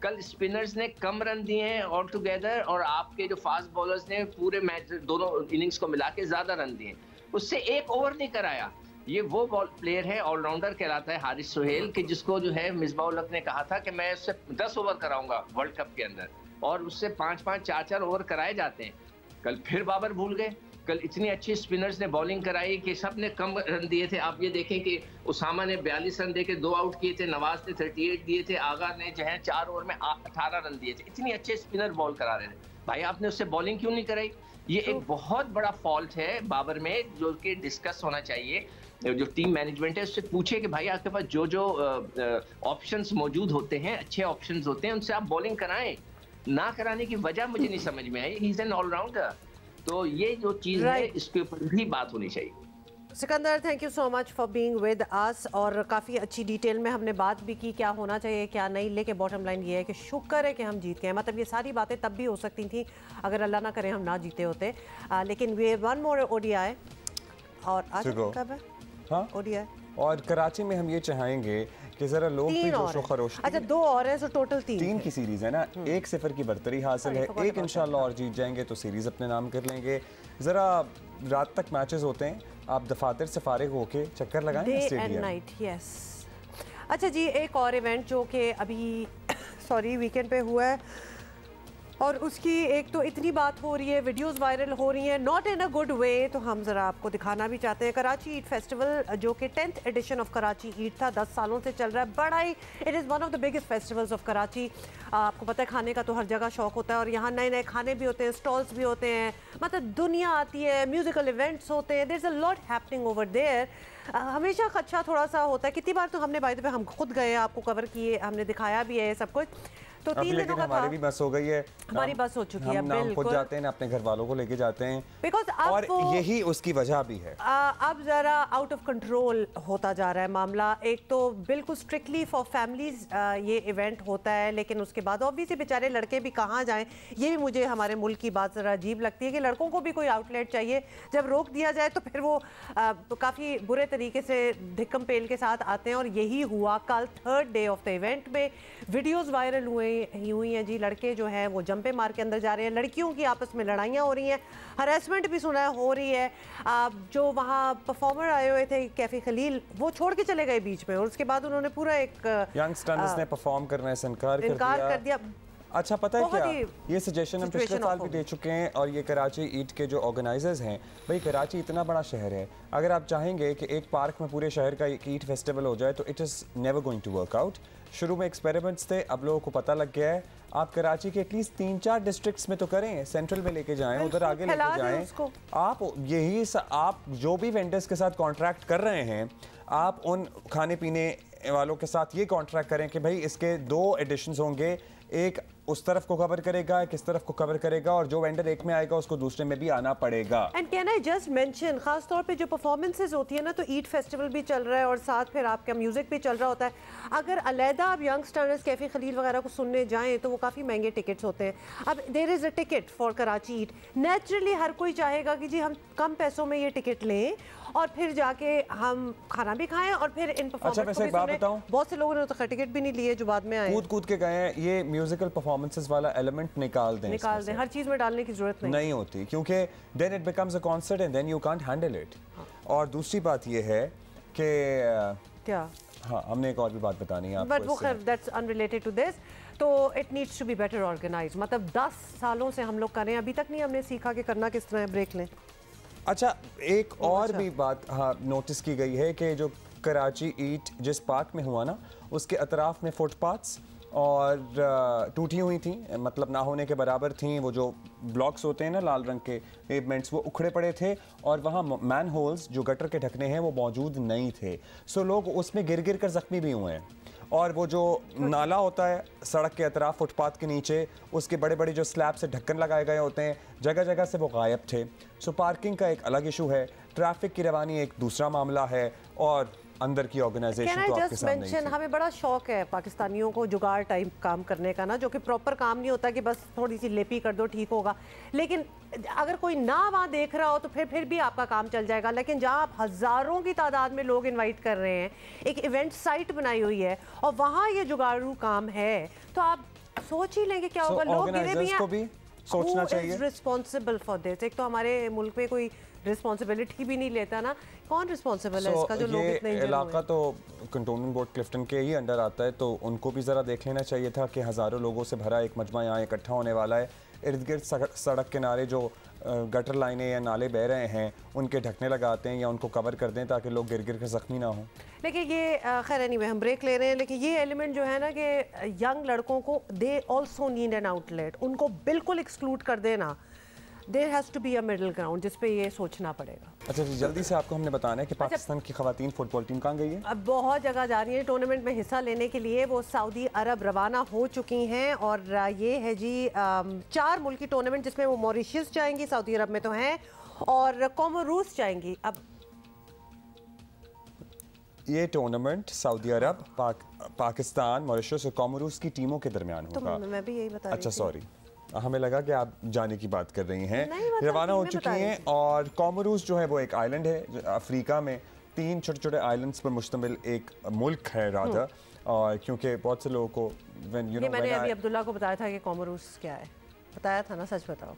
[SPEAKER 8] कल स्पिनर्स ने कम रन दिए हैं ऑल टुगेदर, और आपके जो फास्ट बॉलर्स ने पूरे मैच दोनों इनिंग्स को मिला के ज्यादा रन दिए। उससे एक ओवर नहीं कराया। ये वो बॉल प्लेयर है, ऑलराउंडर कहलाता है हारिस सुहेल, कि जिसको जो है मिसबाउल ने कहा था कि मैं उससे 10 ओवर कराऊंगा वर्ल्ड कप के अंदर, और उससे 5-5 4-4 ओवर कराए जाते हैं। कल फिर बाबर भूल गए। कल इतनी अच्छी स्पिनर्स ने बॉलिंग कराई कि सब ने कम रन दिए थे। आप ये देखें कि उसामा ने 42 रन देके 2 आउट किए थे, नवाज ने 38 दिए थे, आगा ने जो है 4 ओवर में 18 रन दिए थे। इतनी अच्छे स्पिनर बॉल करा रहे थे, भाई आपने उससे बॉलिंग क्यों नहीं कराई? ये एक बहुत बड़ा फॉल्ट है बाबर में, जो कि डिस्कस होना चाहिए। जो टीम मैनेजमेंट है उससे पूछे कि भाई आपके पास जो जो ऑप्शंस मौजूद होते हैं, अच्छे ऑप्शंस होते हैं, उनसे आप बॉलिंग कराएं। ना कराने की वजह मुझे नहीं समझ में आई। ही इज एन ऑलराउंडर, तो ये जो चीज़ है इसके ऊपर भी बात होनी चाहिए।
[SPEAKER 2] Sikandar, thank you so much for being with us, और काफ़ी अच्छी डिटेल में हमने बात भी की क्या होना चाहिए क्या नहीं, लेकिन बॉटम लाइन ये है कि शुक्र है कि हम जीत गए। मतलब ये सारी बातें तब भी हो सकती थी अगर अल्लाह ना करे हम ना जीते होते, लेकिन वे वन मोर ओडीआई और आज कब है? हाँ ओडीआई, और
[SPEAKER 1] कराची में हम ये चाहेंगे कि जरा लोग भी जोश व खरोश।
[SPEAKER 2] अच्छा 2 और है, तो टोटल 3
[SPEAKER 1] की सीरीज है ना, 1-0 की बर्तरी हासिल है, एक इंशाल्लाह और जीत जाएंगे तो सीरीज अपने नाम कर लेंगे। जरा रात तक मैचेस होते हैं, आप दफातर से फारिग होके चक्कर लगाएं स्टेडियम।
[SPEAKER 2] यस। अच्छा जी, एक और इवेंट जो कि अभी सॉरी वीकेंड पे हुआ है और उसकी एक तो इतनी बात हो रही है, वीडियोस वायरल हो रही हैं, not in a good way, तो हम ज़रा आपको दिखाना भी चाहते हैं। कराची ईद फेस्टिवल जो कि 10th addition of Karachi Eid था, 10 सालों से चल रहा है, बड़ा ही it is one of the biggest festivals of Karachi. आपको पता है खाने का तो हर जगह शौक होता है और यहाँ नए नए खाने भी होते हैं, स्टॉल्स भी होते हैं, मतलब दुनिया आती है, म्यूजिकल इवेंट्स होते हैं, there is a lot happening over there. हमेशा खदशा थोड़ा सा होता है, कितनी बार तो हमने बाय द वे हम खुद गए, आपको कवर किए, हमने दिखाया भी है सब कुछ। तो 3 दिनों का
[SPEAKER 1] हमारी भी बस हो गई है,
[SPEAKER 2] हमारी बस हो चुकी है,
[SPEAKER 1] हम खुद जाते हैं, अपने घर वालों को लेके जाते हैं,
[SPEAKER 2] बिकॉज
[SPEAKER 1] और यही उसकी वजह भी है।
[SPEAKER 2] अब जरा आउट ऑफ कंट्रोल होता जा रहा है मामला। एक तो बिल्कुल स्ट्रिक्टली फॉर फैमिलीज ये इवेंट होता है, लेकिन उसके बाद ऑब्वियसली बेचारे लड़के भी कहाँ जाएं, ये भी मुझे हमारे मुल्क की बात ज़रा अजीब लगती है कि लड़कों को भी कोई आउटलेट चाहिए। जब रोक दिया जाए तो फिर वो काफ़ी बुरे तरीके से धिक्कम पेल के साथ आते हैं, और यही हुआ कल 3rd day of the event में। वीडियोज़ वायरल हुई हैं जी, लड़के जो हैं वो जंपे मार के अंदर जा रहे हैं, लड़कियों की आपस में लड़ाइयाँ हो रही हैं, हरासमेंट भी सुना हो रही है। जो वहाँ परफॉर्मर आए हुए थे कैफी खलील, वो छोड़ के चले गए बीच में, और उसके बाद उन्होंने पूरा एक
[SPEAKER 1] यंगस्टर्स ने परफॉर्म करने से इनकार कर दिया। अच्छा पता है क्या, ये सजेशन हम पिछले साल भी दे चुके हैं, और ये कराची ईद के जो ऑर्गेनाइजर्स हैं, भाई कराची इतना बड़ा शहर है, अगर आप चाहेंगे कि एक पार्क में पूरे शहर का एक ईद फेस्टिवल हो जाए तो it is never going to work out. शुरू में एक्सपेरिमेंट्स थे, अब लोगों को पता लग गया है, आप कराची के एटलीस्ट 3-4 डिस्ट्रिक्ट्स में तो करें, सेंट्रल में लेके जाएं, उधर आगे लेके जाएं। आप यही आप जो भी वेंडर्स के साथ कॉन्ट्रैक्ट कर रहे हैं, आप उन खाने पीने वालों के साथ ये कॉन्ट्रैक्ट करें कि भाई इसके 2 एडिशंस होंगे, एक उस तरफ को कवर करेगा, किस तरफ को कवर करेगा, और जो वेंडर एक में आएगा उसको दूसरे में भी आना पड़ेगा।
[SPEAKER 2] And can I just mention, खास तौर पे जो परफॉर्मेंसेज होती है ना, तो ईद फेस्टिवल भी चल रहा है और साथ फिर आपका म्यूजिक भी चल रहा होता है। अगर अलहदा आप यंगस्टर्स कैफी खलील वगैरह को सुनने जाएं तो वो काफ़ी महंगे टिकट्स होते हैं। अब there is a ticket for Karachi Eid, naturally हर कोई चाहेगा कि जी हम कम पैसों में ये टिकट लें और फिर जाके हम खाना भी खाएं और फिर इन परफॉर्मेंस को भी सुनें। बहुत से लोगों ने तो टिकट भी नहीं लिए जो बाद में आए,
[SPEAKER 1] कूद के गए हैं। ये म्यूजिकल परफॉर्मेंसेस वाला एलिमेंट निकाल दें,
[SPEAKER 2] हर चीज में डालने की जरूरत
[SPEAKER 1] नहीं होती, क्योंकि then it becomes a concert and then you can't handle it. और दूसरी बात ये है कि
[SPEAKER 2] क्या,
[SPEAKER 1] हाँ हमने एक और भी बात बतानी है आपको,
[SPEAKER 2] बट वो खैर दैट्स अनरिलेटेड टू दिस। तो it needs to be better organise. मतलब 10 सालों से हम लोग करें, अभी तक नहीं हमने सीखा कि करना किस तरह, ब्रेक लें।
[SPEAKER 1] अच्छा एक और भी बात हाँ नोटिस की गई है कि जो कराची ईद जिस पार्क में हुआ ना, उसके अतराफ में फुटपाथ्स और टूटी हुई थी, मतलब ना होने के बराबर थी। वो जो ब्लॉक्स होते हैं ना लाल रंग के पेवमेंट्स, वो उखड़े पड़े थे, और वहाँ मैन होल्स जो गटर के ढकने हैं वो मौजूद नहीं थे। सो लोग उसमें गिर गिर कर ज़ख्मी भी हुए हैं। और वो जो नाला होता है सड़क के अतराफ फुटपाथ के नीचे, उसके बड़े बड़े जो स्लैब से ढक्कन लगाए गए होते हैं, जगह जगह से वो गायब थे। सो पार्किंग का एक अलग इशू है, ट्रैफिक की रवानी एक दूसरा मामला है, और अंदर की ऑर्गेनाइजेशन तो आपके सामने ही थी।
[SPEAKER 2] हमें बड़ा शौक है पाकिस्तानियों को जुगाड़ टाइप काम करने का ना, जो कि प्रॉपर काम नहीं होता कि बस थोड़ी सी लेपी कर दो ठीक होगा। लेकिन अगर कोई ना वहाँ देख रहा हो तो फिर भी आपका काम चल जाएगा। लेकिन जहाँ आप हज़ारों की तादाद में लोग इनवाइट कर रहे हैं, एक इवेंट साइट बनाई हुई है और वहाँ ये जुगाड़ू काम है, तो आप सोच ही लेंगे क्या होगा। लोग गिरे भी हैं,
[SPEAKER 1] सोचना चाहिए
[SPEAKER 2] रिस्पॉन्सिबल फॉर दिस। एक तो हमारे मुल्क में कोई रिस्पॉन्सिबिलिटी भी नहीं लेता ना, कौन रिस्पॉन्सिबल है इसका? जो लोग इतने इंजर्ड हुए।
[SPEAKER 1] इलाका तो कंटोनमेंट बोर्ड क्लिफ्टन के ही अंडर आता है, तो उनको भी ज़रा देख लेना चाहिए था कि हज़ारों लोगों से भरा एक मजमा यहाँ इकट्ठा होने वाला है। इर्द गिर्द सड़क किनारे जो गटर लाइनें या नाले बह रहे हैं उनके ढकने लगाते हैं या उनको कवर कर दें ताकि लोग गिर गिर कर ज़ख्मी ना हों।
[SPEAKER 2] लेकिन ये खैर एनीवे हम ब्रेक ले रहे हैं, लेकिन ये एलिमेंट जो है ना कि यंग लड़कों को they also need an outlet, उनको बिल्कुल एक्सक्लूड कर देना there has to be a middle ground जिस पे ये सोचना पड़ेगा।
[SPEAKER 1] अच्छा जी, जल्दी से आपको हमने बताना है कि पाकिस्तान की खवातीन फुटबॉल टीम कहाँ गई है?
[SPEAKER 2] अब बहुत जगह जा रही है टूर्नामेंट में हिस्सा लेने के लिए। वो सऊदी अरब रवाना हो चुकी हैं और ये है जी 4 मुल्की टूर्नामेंट जिसमें वो मॉरिशस जाएंगी, सऊदी अरब में तो हैं, और कोमोरूस जाएंगी। अब
[SPEAKER 1] ये टूर्नामेंट सऊदी अरब, पाकिस्तान, मॉरिशस और कोमोरूस की टीमों के दरमियान होगा।
[SPEAKER 2] तो मैं भी यही बता रही थी।
[SPEAKER 1] अच्छा सॉरी, हमें लगा कि आप जाने की बात कर रही हैं। रवाना हो चुकी हैं और कोमोरूस जो है वो एक आइलैंड है अफ्रीका में, 3 छोटे छोटे आइलैंड्स पर मुश्तमिल एक मुल्क है राधा। और क्योंकि बहुत से लोगों को
[SPEAKER 2] मैंने अभी अब्दुल्ला को बताया था कि कोमोरूस क्या है, बताया था ना, सच बताओ।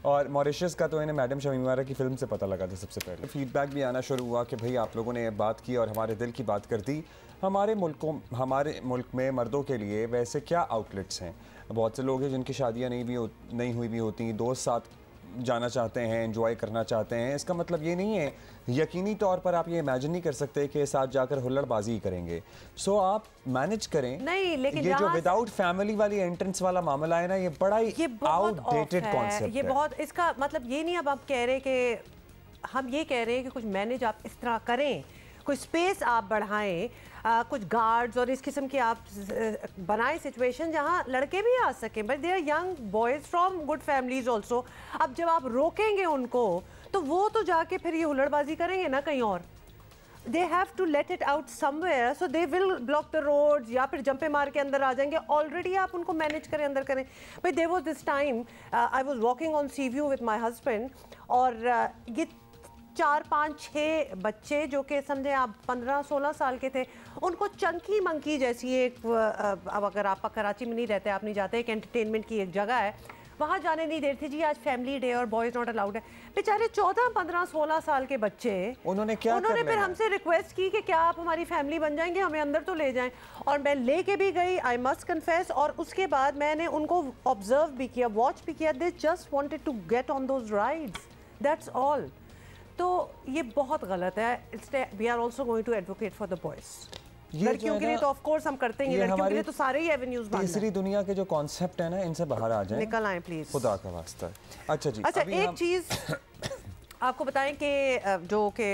[SPEAKER 2] और
[SPEAKER 1] मॉरिशस का तो इन्हें मैडम शमीम आरा की फिल्म से पता लगा था सबसे पहले। फीडबैक भी आना शुरू हुआ कि भाई आप लोगों ने बात की और हमारे दिल की बात कर दी। हमारे मुल्क में मर्दों के लिए वैसे क्या आउटलेट्स हैं? बहुत से लोग हैं जिनकी शादियां नहीं हुई भी होती, दोस्त साथ जाना चाहते हैं, एंजॉय करना चाहते हैं। इसका मतलब ये नहीं है, यकीनी तौर पर आप ये इमेजिन नहीं कर सकते कि साथ जाकर हुल्लड़बाजी करेंगे। सो आप मैनेज करें।
[SPEAKER 2] नहीं, लेकिन
[SPEAKER 1] ये जो विदाउट फैमिली वाली एंट्रेंस वाला मामला है ना, ये बड़ा ही आउटडेटेड कॉन्सेप्ट है।
[SPEAKER 2] ये बहुत, इसका मतलब ये नहीं अब आप कह रहे कि हम ये कह रहे हैं कि कुछ मैनेज आप इस तरह करें, कुछ स्पेस आप बढ़ाएं, कुछ गार्ड्स और इस किस्म की आप बनाएं सिचुएशन जहां लड़के भी आ सकें, but they are young boys from good families also. अब जब आप रोकेंगे उनको तो वो तो जाके फिर ये हुल्लड़बाजी करेंगे ना कहीं और। They have to let it out somewhere, so they will block the roads या फिर जंपे मार के अंदर आ जाएंगे। ऑलरेडी आप उनको मैनेज करें, अंदर करें। भाई there was this time I was walking on sea view with my husband और ये 4, 5, 6 बच्चे जो कि समझे आप 15-16 साल के थे, उनको चंकी मंकी जैसी एक, अब अगर आप कराची में नहीं रहते, आप नहीं जाते, एक एंटरटेनमेंट की एक जगह है, वहाँ जाने नहीं देते जी आज फैमिली डे और बॉयज नॉट अलाउड है। बेचारे 14, 15, 16 साल के बच्चे, उन्होंने फिर हमसे रिक्वेस्ट की कि क्या आप हमारी फैमिली बन जाएंगे, हमें अंदर तो ले जाएं। और मैं लेके भी गई, आई मस्ट कन्फेस, और उसके बाद मैंने उनको ऑब्जर्व भी किया, वॉच भी किया। They just wanted to get on those rides, that's all. तो ये बहुत गलत है। We are also going to advocate for the boys. लड़कियों के लिए तो ऑफ कोर्स हम करते हैं, लड़कियों के लिए तो सारे ही एवेन्यूज बंद हैं।
[SPEAKER 1] तीसरी दुनिया के जो कॉन्सेप्ट है ना, इनसे बाहर आ जाएं,
[SPEAKER 2] निकल आए प्लीज,
[SPEAKER 1] खुदा का वास्ता। अच्छा जी,
[SPEAKER 2] अच्छा एक चीज आपको बताएं कि जो कि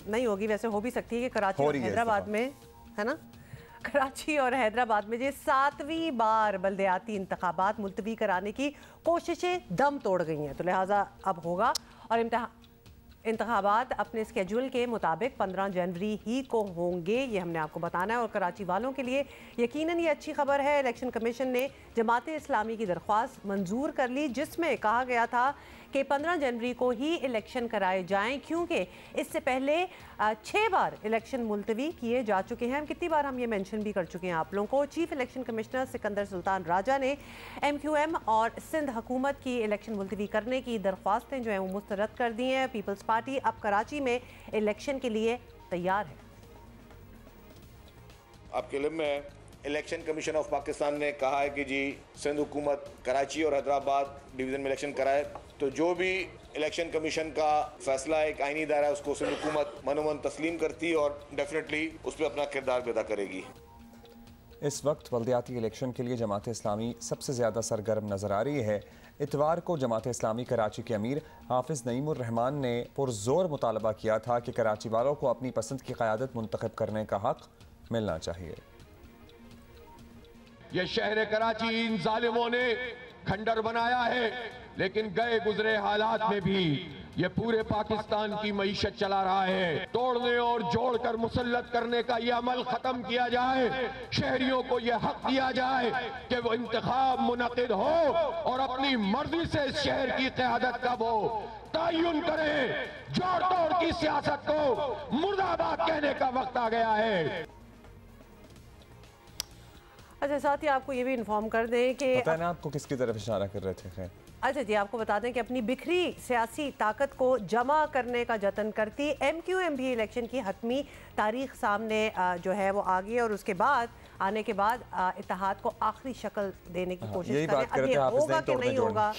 [SPEAKER 2] नहीं होगी, वैसे हो भी सकती है कि कराची और हैदराबाद में, है ना, कराची और हैदराबाद में ये 7वीं बार बल्दियाती इंतखाबात मुलतवी कराने की कोशिशें दम तोड़ गई हैं। तो लिहाजा अब होगा और इंतखाबात अपने स्केड्यूल के मुताबिक 15 जनवरी ही को होंगे, ये हमने आपको बताना है। और कराची वालों के लिए यकीनन ये अच्छी खबर है। इलेक्शन कमीशन ने जमात इस्लामी की दरख्वास्त मंजूर कर ली, जिसमें कहा गया था कि 15 जनवरी को ही इलेक्शन कराए जाएं, क्योंकि इससे पहले 6 बार इलेक्शन मुलतवी किए जा चुके हैं। कितनी बार हम ये मेंशन भी कर चुके हैं आप लोगों को। Chief election commissioner Sikandar Sultan Raja ने MQM और सिंध हुकूमत की इलेक्शन मुलतवी करने की दरख्वास्तें जो हैं वो मुस्तरद कर दी हैं। पीपल्स पार्टी अब कराची में इलेक्शन के लिए तैयार है।
[SPEAKER 9] आपके इल्म में इलेक्शन कमीशन ऑफ पाकिस्तान ने कहा है कि जी सिंध हुकूमत कराची और हैदराबाद डिवीज़न में इलेक्शन कराए, तो जो भी इलेक्शन कमीशन का फैसला एक आईनी दायरा है उसको सिंध हुकूमत मनोमन तस्लीम करती और डेफिनेटली उस पर अपना किरदार भी अदा करेगी।
[SPEAKER 1] इस वक्त बल्दियाती इलेक्शन के लिए जमात इस्लामी सबसे ज़्यादा सरगर्म नज़र आ रही है। इतवार को जमात इस्लामी कराची के अमीर हाफिज़ नईमुर रहमान ने पुरजोर मुतालबा किया था कि कराची वालों को अपनी पसंद की क़यादत मुंतखब करने का हक़ मिलना चाहिए।
[SPEAKER 10] ये शहर कराची इन जालिमों ने खंडर बनाया है, लेकिन गए गुजरे हालात में भी ये पूरे पाकिस्तान की मईशत चला रहा है। तोड़ने और जोड़कर मुसल्लत करने का ये अमल खत्म किया जाए, शहरियों को ये हक दिया जाए कि वो इंतखाब मुनक़िद हो और अपनी मर्जी से इस शहर की क़यादत का वो तयन करें। जोड़ तोड़ की सियासत को मुर्दाबाद कहने का वक्त आ गया है।
[SPEAKER 2] अच्छा, साथ ही आपको ये भी इन्फॉर्म कर दें कि
[SPEAKER 1] पता है ना आपको किसकी तरफ इशारा कर रहे थे? खैर,
[SPEAKER 2] अच्छा जी, आपको बता दें कि अपनी बिखरी सियासी ताकत को जमा करने का जतन करती MQM भी इलेक्शन की हतमी तारीख सामने जो है वो आ गई है और उसके बाद आने के बाद इत्तेहाद को आखिरी शक्ल देने की कोशिश करें। अब ये होगा कि नहीं होगा,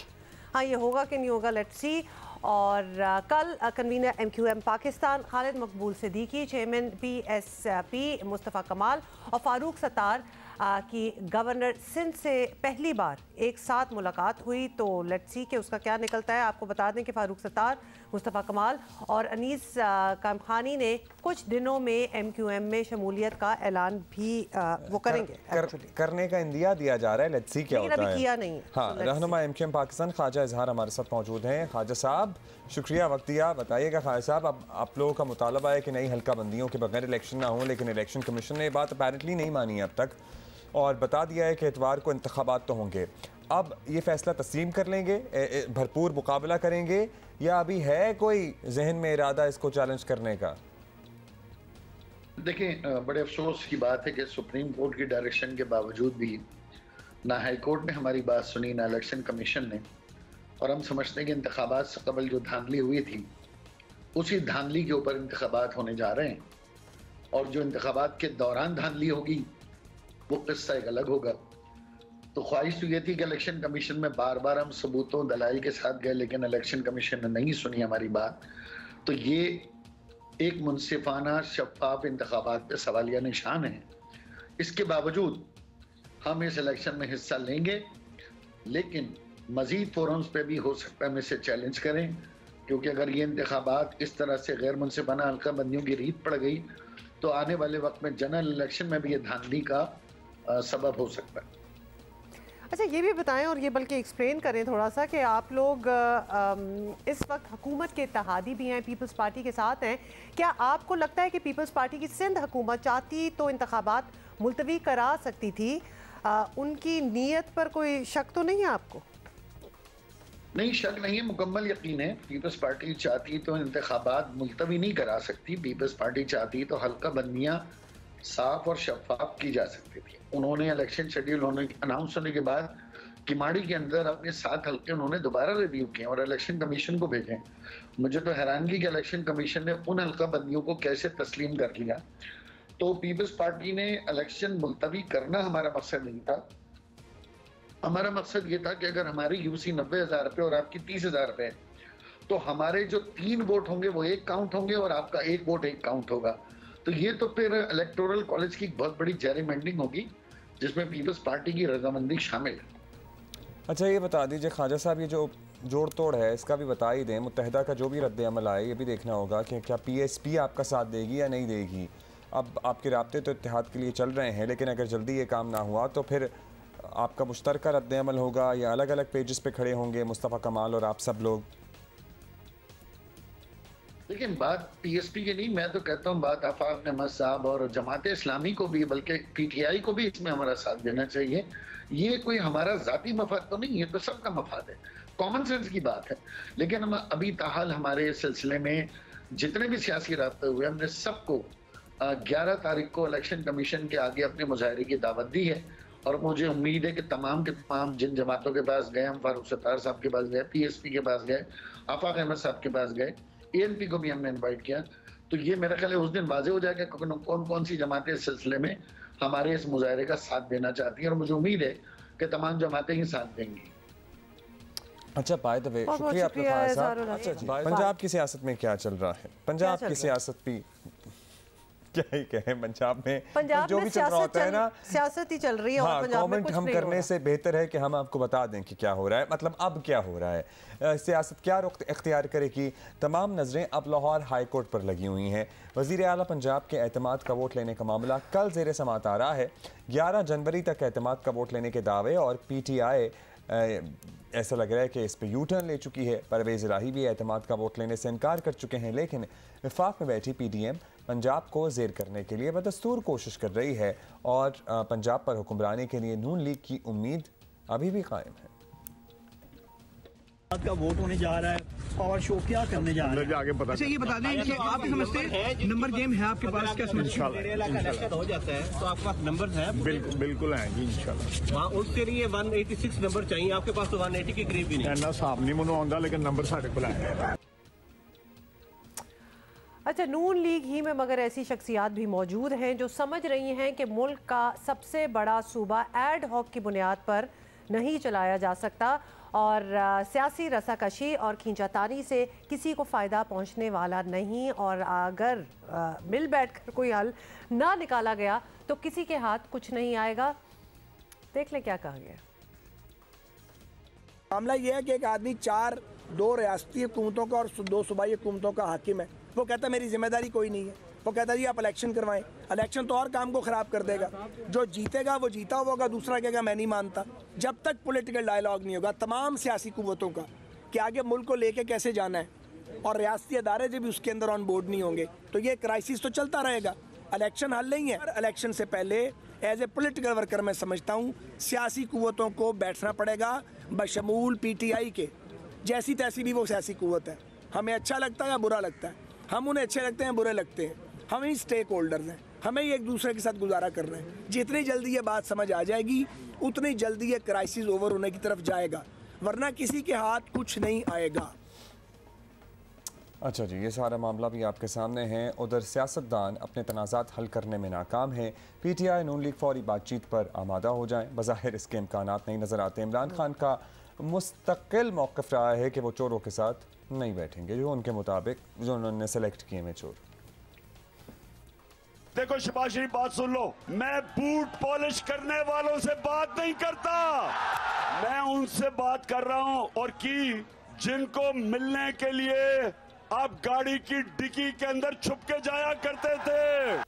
[SPEAKER 2] हाँ ये होगा कि नहीं होगा, लेट्स सी। और कल कन्वीनर MQM पाकिस्तान खालिद मकबूल सिद्दीकी, चेयरमैन PSP मुस्तफ़ा कमाल और फारूक सत्तार कि गवर्नर सिंध से पहली बार एक साथ मुलाकात हुई, तो लेट्स सी कि उसका क्या निकलता है। आपको बता दें कि फारूक सत्तार, मुस्तफ़ा कमाल और अनीस कामखानी ने कुछ दिनों में MQM में शमूलियत का ऐलान भी वो करेंगे।
[SPEAKER 1] करने का इंदिया दिया जा रहा है, लेट्स सी क्या होता है।
[SPEAKER 2] किया नहीं।
[SPEAKER 1] हाँ, रहनुमा MQM पाकिस्तान ख्वाजा इजहार हमारे साथ मौजूद हैं। ख्वाजा साहब शुक्रिया वक्त दिया। बताइएगा ख्वाजा साहब, अब आप लोगों का मुतालबा है कि नई हल्का बंदियों के बगैर इलेक्शन ना हो, लेकिन इलेक्शन कमीशन ने ये बात अपेरेंटली नहीं मानी है अब तक और बता दिया है कि इतवार को इंतखाबात तो होंगे। अब ये फैसला तस्लीम कर लेंगे, भरपूर मुकाबला करेंगे, या अभी है कोई जहन में इरादा इसको चैलेंज करने का?
[SPEAKER 11] देखें, बड़े अफसोस की बात है कि सुप्रीम कोर्ट की डायरेक्शन के बावजूद भी ना हाई कोर्ट ने हमारी बात सुनी, ना इलेक्शन कमीशन ने, और हम समझते हैं कि इंतखाबात से कबल जो धांधली हुई थी उसी धांधली के ऊपर इंतखाबात होने जा रहे हैं, और जो इंतखाबात के दौरान धांधली होगी वो किस्सा एक अलग होगा। तो ख्वाहिश तो ये थी कि इलेक्शन कमीशन में बार बार हम सबूतों दलाइल के साथ गए, लेकिन इलेक्शन कमीशन ने नहीं सुनी हमारी बात। तो ये एक मुनसिफाना शफाफ इंतखाबात पे सवालिया निशान है। इसके बावजूद हम इस इलेक्शन में हिस्सा लेंगे, लेकिन मजीद फोरम्स पे भी हो सकता है हम इसे चैलेंज करें, क्योंकि अगर ये इंतखाबात इस तरह से गैर मुनसिफाना हल्का बंदियों की रीत पड़ गई तो आने वाले वक्त में जनरल इलेक्शन में भी ये धांधली का सबब हो सकता है।
[SPEAKER 2] अच्छा, ये भी बताएं और ये बल्कि एक्सप्लेन करें थोड़ा सा कि आप लोग इस वक्त हुकूमत के इत्तेहादी भी हैं, पीपल्स पार्टी के साथ हैं। क्या आपको लगता है कि पीपल्स पार्टी की सिंध हुकूमत चाहती तो इंतखाबात मुलतवी करा सकती थी? उनकी नीयत पर कोई शक तो नहीं है आपको?
[SPEAKER 11] नहीं, शक नहीं है, मुकम्मल यकीन है। पीपल्स पार्टी चाहती तो इंतखाबात मुलतवी नहीं करा सकती। पीपल्स पार्टी चाहती तो हल्का बंदियाँ साफ और शफाफ की जा सकती थी। उन्होंने इलेक्शन शेड्यूल होने अनाउंस होने के बाद किमाड़ी के अंदर अपने 7 हल्के उन्होंने दोबारा रिव्यू किए और इलेक्शन कमीशन को भेजे। मुझे तो हैरानगी कि इलेक्शन कमीशन ने उन हल्का बंदियों को कैसे तस्लीम कर लिया। तो पीपल्स पार्टी ने इलेक्शन मुलतवी करना हमारा मकसद नहीं था। हमारा मकसद ये था कि अगर हमारी यूसी 90,000 रुपये और आपकी 30,000 रुपये, तो हमारे जो 3 वोट होंगे वो एक काउंट होंगे और आपका 1 वोट एक काउंट होगा। तो ये तो फिर इलेक्टोरल कॉलेज की बहुत बड़ी जेरीमेंडरिंग होगी जिसमें पीपल्स पार्टी की रजामंदी शामिल है।
[SPEAKER 1] अच्छा, ये बता दीजिए ख्वाजा साहब, ये जो जोड़ तोड़ है इसका भी बता ही दें। मुत्तहिदा का जो भी रद्द अमल आए ये भी देखना होगा कि क्या PSP आपका साथ देगी या नहीं देगी। अब आपके राब्ते तो इत्तेहाद के लिए चल रहे हैं, लेकिन अगर जल्दी ये काम ना हुआ तो फिर आपका मुश्तरका रद्द अमल होगा या अलग अलग पेजेस पे खड़े होंगे मुस्तफ़ा कमाल और आप सब लोग?
[SPEAKER 11] लेकिन बात PSP की नहीं, मैं तो कहता हूँ बात आफाक अहमद साहब और जमात इस्लामी को भी, बल्कि PTI को भी इसमें हमारा साथ देना चाहिए। ये कोई हमारा जाती मफाद तो नहीं है, तो सबका मफाद है, कॉमन सेंस की बात है। लेकिन हम अभी ताहाल हमारे इस सिलसिले में जितने भी सियासी राब्ते हुए हमने सबको 11 तारीख को इलेक्शन कमीशन के आगे अपने मुजाहरे की दावत दी है, और मुझे उम्मीद है कि तमाम के तमाम जिन जमातों के पास गए, हम फारूक सत्तार साहब के पास गए, PSP के पास गए, आफाक अहमद साहब के पास गए, ANP को भी हमने इनवाइट किया, तो ये मेरा ख्याल है उस दिन वाज़ेह हो जाएगा कौन कौन सी जमातें इस सिलसिले में हमारे इस मुजाहरे का साथ देना चाहती हैं, और मुझे उम्मीद है कि तमाम जमातें ही साथ देंगी।
[SPEAKER 1] अच्छा, बाय द वे शुक्रिया आपका साहब। अच्छा जी, पंजाब की सियासत में क्या चल रहा है? पंजाब की सियासत भी क्या ही कहें, पंजाब में जो भी चल रहा होता है ना,
[SPEAKER 2] सियासत ही चल रही है।
[SPEAKER 1] हाँ, कमेंट हम करने से बेहतर है कि हम आपको बता दें कि क्या हो रहा है, मतलब अब क्या हो रहा है, सियासत क्या रुख इख्तियार करेगी। तमाम नजरें अब लाहौर हाई कोर्ट पर लगी हुई हैं। वज़ीर आला पंजाब के एतमाद का वोट लेने का मामला कल ज़ेर समात आ रहा है। 11 जनवरी तक एतमाद का वोट लेने के दावे, और PTI ऐसा लग रहा है कि इस पर यू टर्न ले चुकी है। परवेज़ इलाही भी एतमाद का वोट लेने से इनकार कर चुके हैं, लेकिन वफाक में बैठी PDM पंजाब को ज़ेर करने के लिए बदस्तूर कोशिश कर रही है, और पंजाब पर हुक्मरानी के लिए नून लीग की उम्मीद अभी भी कायम है।
[SPEAKER 12] का वोट होने जा रहा है, पावर शो क्या करने जा रहा है, आगे पता। अच्छा, ये बता दें कि आप समझते हैं नंबर गेम है आपके पास? क्या समझते हो जाता है तो आपके पास नंबर है? बिल्कुल है जी, इंशाल्लाह। वहाँ उसके लिए 186 नंबर चाहिए, आपके पास तो 180 के करीब भी नहीं। इतना साहब नहीं मनो आंदा, लेकिन नंबर साढ़े को है।
[SPEAKER 2] अच्छा, नून लीग ही में मगर ऐसी शख्सियात भी मौजूद हैं जो समझ रही हैं कि मुल्क का सबसे बड़ा सूबा एड हॉक की बुनियाद पर नहीं चलाया जा सकता, और सियासी रसाकशी और खींचातानी से किसी को फ़ायदा पहुंचने वाला नहीं, और अगर मिल बैठ कर कोई हल ना निकाला गया तो किसी के हाथ कुछ नहीं आएगा। देख ले क्या कहा गया।
[SPEAKER 12] मामला यह है कि एक आदमी 2 रियासती हुकूमतों का और 2 सूबाई हुकूमतों का हाकिम है। वो कहता है मेरी जिम्मेदारी कोई नहीं है। वो कहता है जी आप इलेक्शन करवाएं। इलेक्शन तो और काम को ख़राब कर देगा। जो जीतेगा वो जीता होगा, दूसरा कहेगा मैं नहीं मानता। जब तक पॉलिटिकल डायलॉग नहीं होगा तमाम सियासी कुव्वतों का कि आगे मुल्क को लेके कैसे जाना है, और रियासती अदारे जब भी उसके अंदर ऑन बोर्ड नहीं होंगे तो ये क्राइसिस तो चलता रहेगा। इलेक्शन हल नहीं है। इलेक्शन से पहले एज ए पॉलिटिकल वर्कर मैं समझता हूँ सियासी कुव्वतों को बैठना पड़ेगा, बशमूल PTI के। जैसी तैसी भी वो सियासी कुव्वत है, हमें अच्छा लगता है या बुरा लगता है, हम उन्हें अच्छे लगते हैं बुरे लगते हैं, हम ही स्टेक होल्डर्स हैं, हमें ही एक दूसरे के साथ गुजारा करना है। जितनी जल्दी ये बात समझ आ जाएगी उतनी जल्दी ये क्राइसिस ओवर होने की तरफ जाएगा, वरना किसी के हाथ कुछ नहीं आएगा।
[SPEAKER 1] अच्छा जी, ये सारा मामला भी आपके सामने है। उधर सियासतदान अपने तनाज़ात हल करने में नाकाम है। PTI नून लीग फौरी बातचीत पर आमादा हो जाएं। बज़ाहिर इसके इम्कानात नहीं नज़र आते। इमरान खान का मुस्तकिल मौक़िफ़ रहा है कि वो चोरों के साथ नहीं बैठेंगे, जो उनके मुताबिक जो उन्होंने सेलेक्ट किए हैं चोर।
[SPEAKER 13] देखो शहबाज शरीफ, बात सुन लो, मैं बूट पॉलिश करने वालों से बात नहीं करता, मैं उनसे बात कर रहा हूं और की जिनको मिलने के लिए आप गाड़ी की डिक्की के अंदर छुप के जाया करते थे।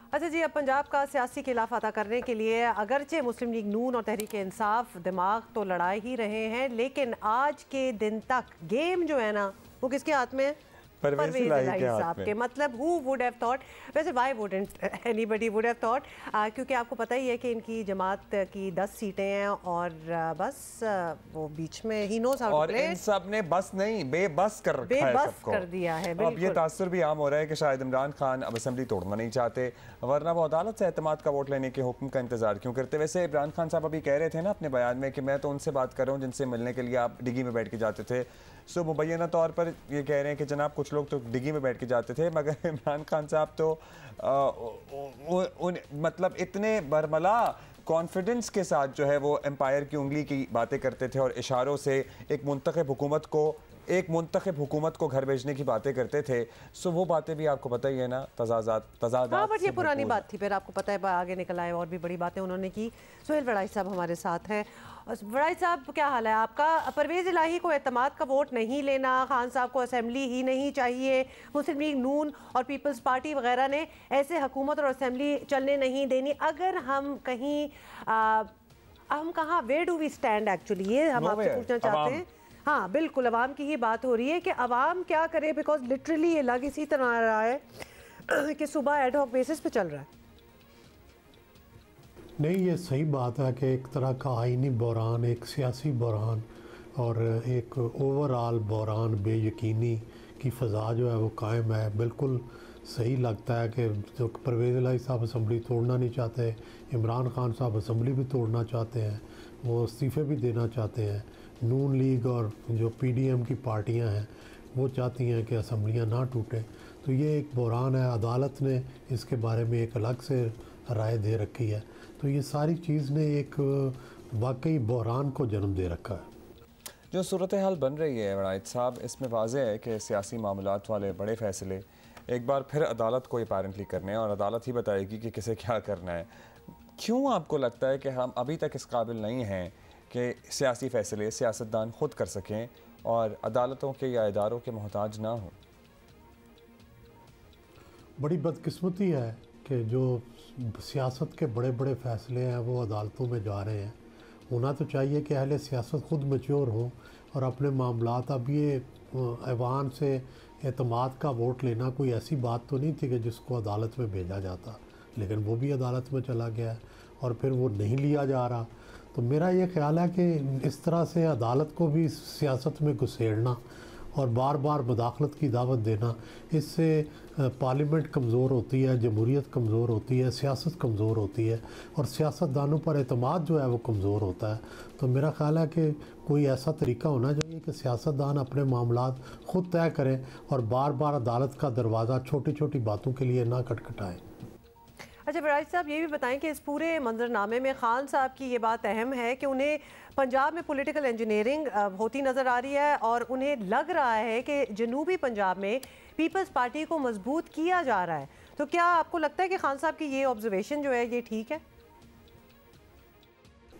[SPEAKER 2] अच्छा जी, अब पंजाब का सियासी खिलाफाता करने के लिए अगरचे मुस्लिम लीग नून और तहरीक इंसाफ दिमाग तो लड़ा ही रहे हैं, लेकिन आज के दिन तक गेम जो है ना वो किसके हाथ में है? परवेज़ इलाही साहब के। मतलब हु वुड हैव थॉट, वैसे why wouldn't anybody would have thought, क्योंकि आपको पता ही है कि इनकी जमात की 10 सीटें हैं और बस वो बीच में ही नोज हाउ टू प्ले।
[SPEAKER 1] और इन सब ने बस नहीं बेबस कर रखा है सबको,
[SPEAKER 2] कर दिया है।
[SPEAKER 1] अब ये तासुर भी आम हो रहा है कि शायद इमरान खान अब असेंबली तोड़ना नहीं चाहते, वरना वो अदालत से एतमाद का वोट लेने के हुक्म का इंतजार क्यों करते। वैसे इमरान खान साहब अभी कह रहे थे ना अपने बयान में कि मैं तो उनसे बात कर रहा हूँ जिनसे मिलने के लिए आप डिग्गी में बैठ के जाते थे। सो मुबैना तौर पर ये कह रहे हैं कि जनाब कुछ लोग तो डिग्गी में बैठ के जाते थे, मगर इमरान खान साहब तो मतलब इतने बरमला कॉन्फिडेंस के साथ जो है वो एम्पायर की उंगली की बातें करते थे और इशारों से एक मुंतखब हुकूमत को घर भेजने की बातें करते थे। सो वो बातें भी आपको पता ही है ना, तजादात।
[SPEAKER 2] हाँ, बट ये पुरानी बात थी, फिर आपको पता है आगे निकल आए और भी बड़ी बातें उन्होंने की। सुहेल वड़ाई साहब हमारे साथ हैं। वड़ाई साहब, क्या हाल है आपका? परवेज़ इलाही को एतमाद का वोट नहीं लेना, खान साहब को असेंबली ही नहीं चाहिए, मुस्लिम लीग नून और पीपल्स पार्टी वगैरह ने ऐसे हुकूमत और असेंबली चलने नहीं देनी। अगर हम कहीं हम कहाँ, where do we stand actually, ये हम आपसे पूछना चाहते हैं। हाँ बिल्कुल, अवाम की ही बात हो रही है कि अवाम क्या करे, बिकॉज लिटरली ये लग इसी तरह आ रहा है कि सुबह एडहॉक बेसिस पे चल रहा है।
[SPEAKER 14] नहीं, ये सही बात है कि एक तरह का आईनी बहरान, एक सियासी बहरान और एक ओवरऑल बहरान, बेयकीनी की फ़ज़ा जो है वो कायम है। बिल्कुल सही लगता है कि जो परवेज़ इलाही साहब असम्बली तोड़ना नहीं चाहते, इमरान खान साहब असम्बली भी तोड़ना चाहते हैं, वो इस्तीफ़े भी देना चाहते हैं। नून लीग और जो PDM की पार्टियां हैं वो चाहती हैं कि असम्बलियां ना टूटें। तो ये एक बहरान है, अदालत ने इसके बारे में एक अलग से राय दे रखी है। तो ये सारी चीज़ ने एक वाकई बहरान को जन्म दे रखा है।
[SPEAKER 1] जो सूरत हाल बन रही है वड़ाइद साहब, इसमें वाज़ेह है कि सियासी मामलात वाले बड़े फ़ैसले एक बार फिर अदालत को अपेरेंटली करने हैं और अदालत ही बताएगी कि किसे क्या करना है। क्यों आपको लगता है कि हम अभी तक इस काबिल नहीं हैं कि सियासी फ़ैसले सियासतदान ख़ुद कर सकें और अदालतों के या इदारों के मोहताज ना हों?
[SPEAKER 14] बड़ी बदकिस्मती है कि जो सियासत के बड़े बड़े फ़ैसले हैं वो अदालतों में जा रहे हैं। होना तो चाहिए कि अहले सियासत ख़ुद मैच्योर हो और अपने मामलात, अब ये ऐवान से एतमाद का वोट लेना कोई ऐसी बात तो नहीं थी कि जिसको अदालत में भेजा जाता, लेकिन वो भी अदालत में चला गया है और फिर वो नहीं लिया जा रहा। तो मेरा ये ख्याल है कि इस तरह से अदालत को भी सियासत में घुसेड़ना और बार बार मुदाखलत की दावत देना, इससे पार्लियामेंट कमज़ोर होती है, जमहूरियत कमज़ोर होती है, सियासत कमज़ोर होती है और सियासतदानों पर एतमाद जो है वो कमज़ोर होता है। तो मेरा ख्याल है कि कोई ऐसा तरीका होना चाहिए कि सियासतदान अपने मामलात ख़ुद तय करें और बार बार अदालत का दरवाज़ा छोटी छोटी बातों के लिए ना खटखटाएँ।
[SPEAKER 2] अच्छा वड़ाई साहब, ये भी बताएं कि इस पूरे मंजरनामे में खान साहब की ये बात अहम है कि उन्हें पंजाब में पॉलिटिकल इंजीनियरिंग होती नज़र आ रही है और उन्हें लग रहा है कि जनूबी पंजाब में पीपल्स पार्टी को मजबूत किया जा रहा है। तो क्या आपको लगता है कि खान साहब की ये ऑब्जर्वेशन जो है ये ठीक है?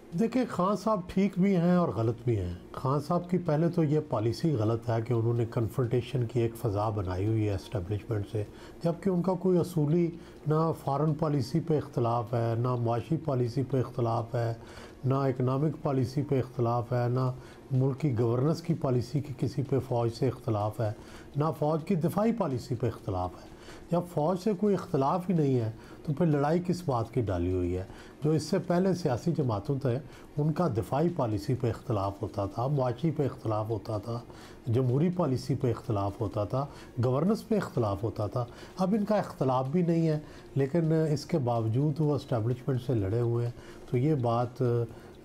[SPEAKER 14] देखिए, खान साहब ठीक भी हैं और गलत भी हैं। खान साहब की पहले तो ये पॉलिसी गलत है कि उन्होंने कन्फ्रंटेशन की एक फ़ज़ा बनाई हुई है एस्टेब्लिशमेंट से, जबकि उनका कोई असूली ना फ़ॉरेन पॉलिसी पे इख्तलाफ है, ना मुआशी पॉलिसी पे इख्तलाफ है, ना इकनॉमिक पॉलिसी पे इख्तलाफ है, ना मुल्क की गवर्नेंस की पॉलिसी की किसी पे फ़ौज से इख्तलाफ है, ना फ़ौज की दिफाई पॉलिसी पे इख्तलाफ है। जब फ़ौज से कोई इख्तलाफ ही नहीं है तो फिर लड़ाई किस बात की डाली हुई है? जो इससे पहले सियासी जमातों थे उनका दिफाई पॉलिसी पे इख्तलाफ होता था, मुआशी पे इख्तलाफ होता था, जमहूरी पॉलिसी पे इख्तलाफ होता था, गवर्नेंस पे इख्तलाफ होता था। अब इनका इख्तलाफ भी नहीं है, लेकिन इसके बावजूद वो इस्टेब्लिशमेंट से लड़े हुए हैं। तो ये बात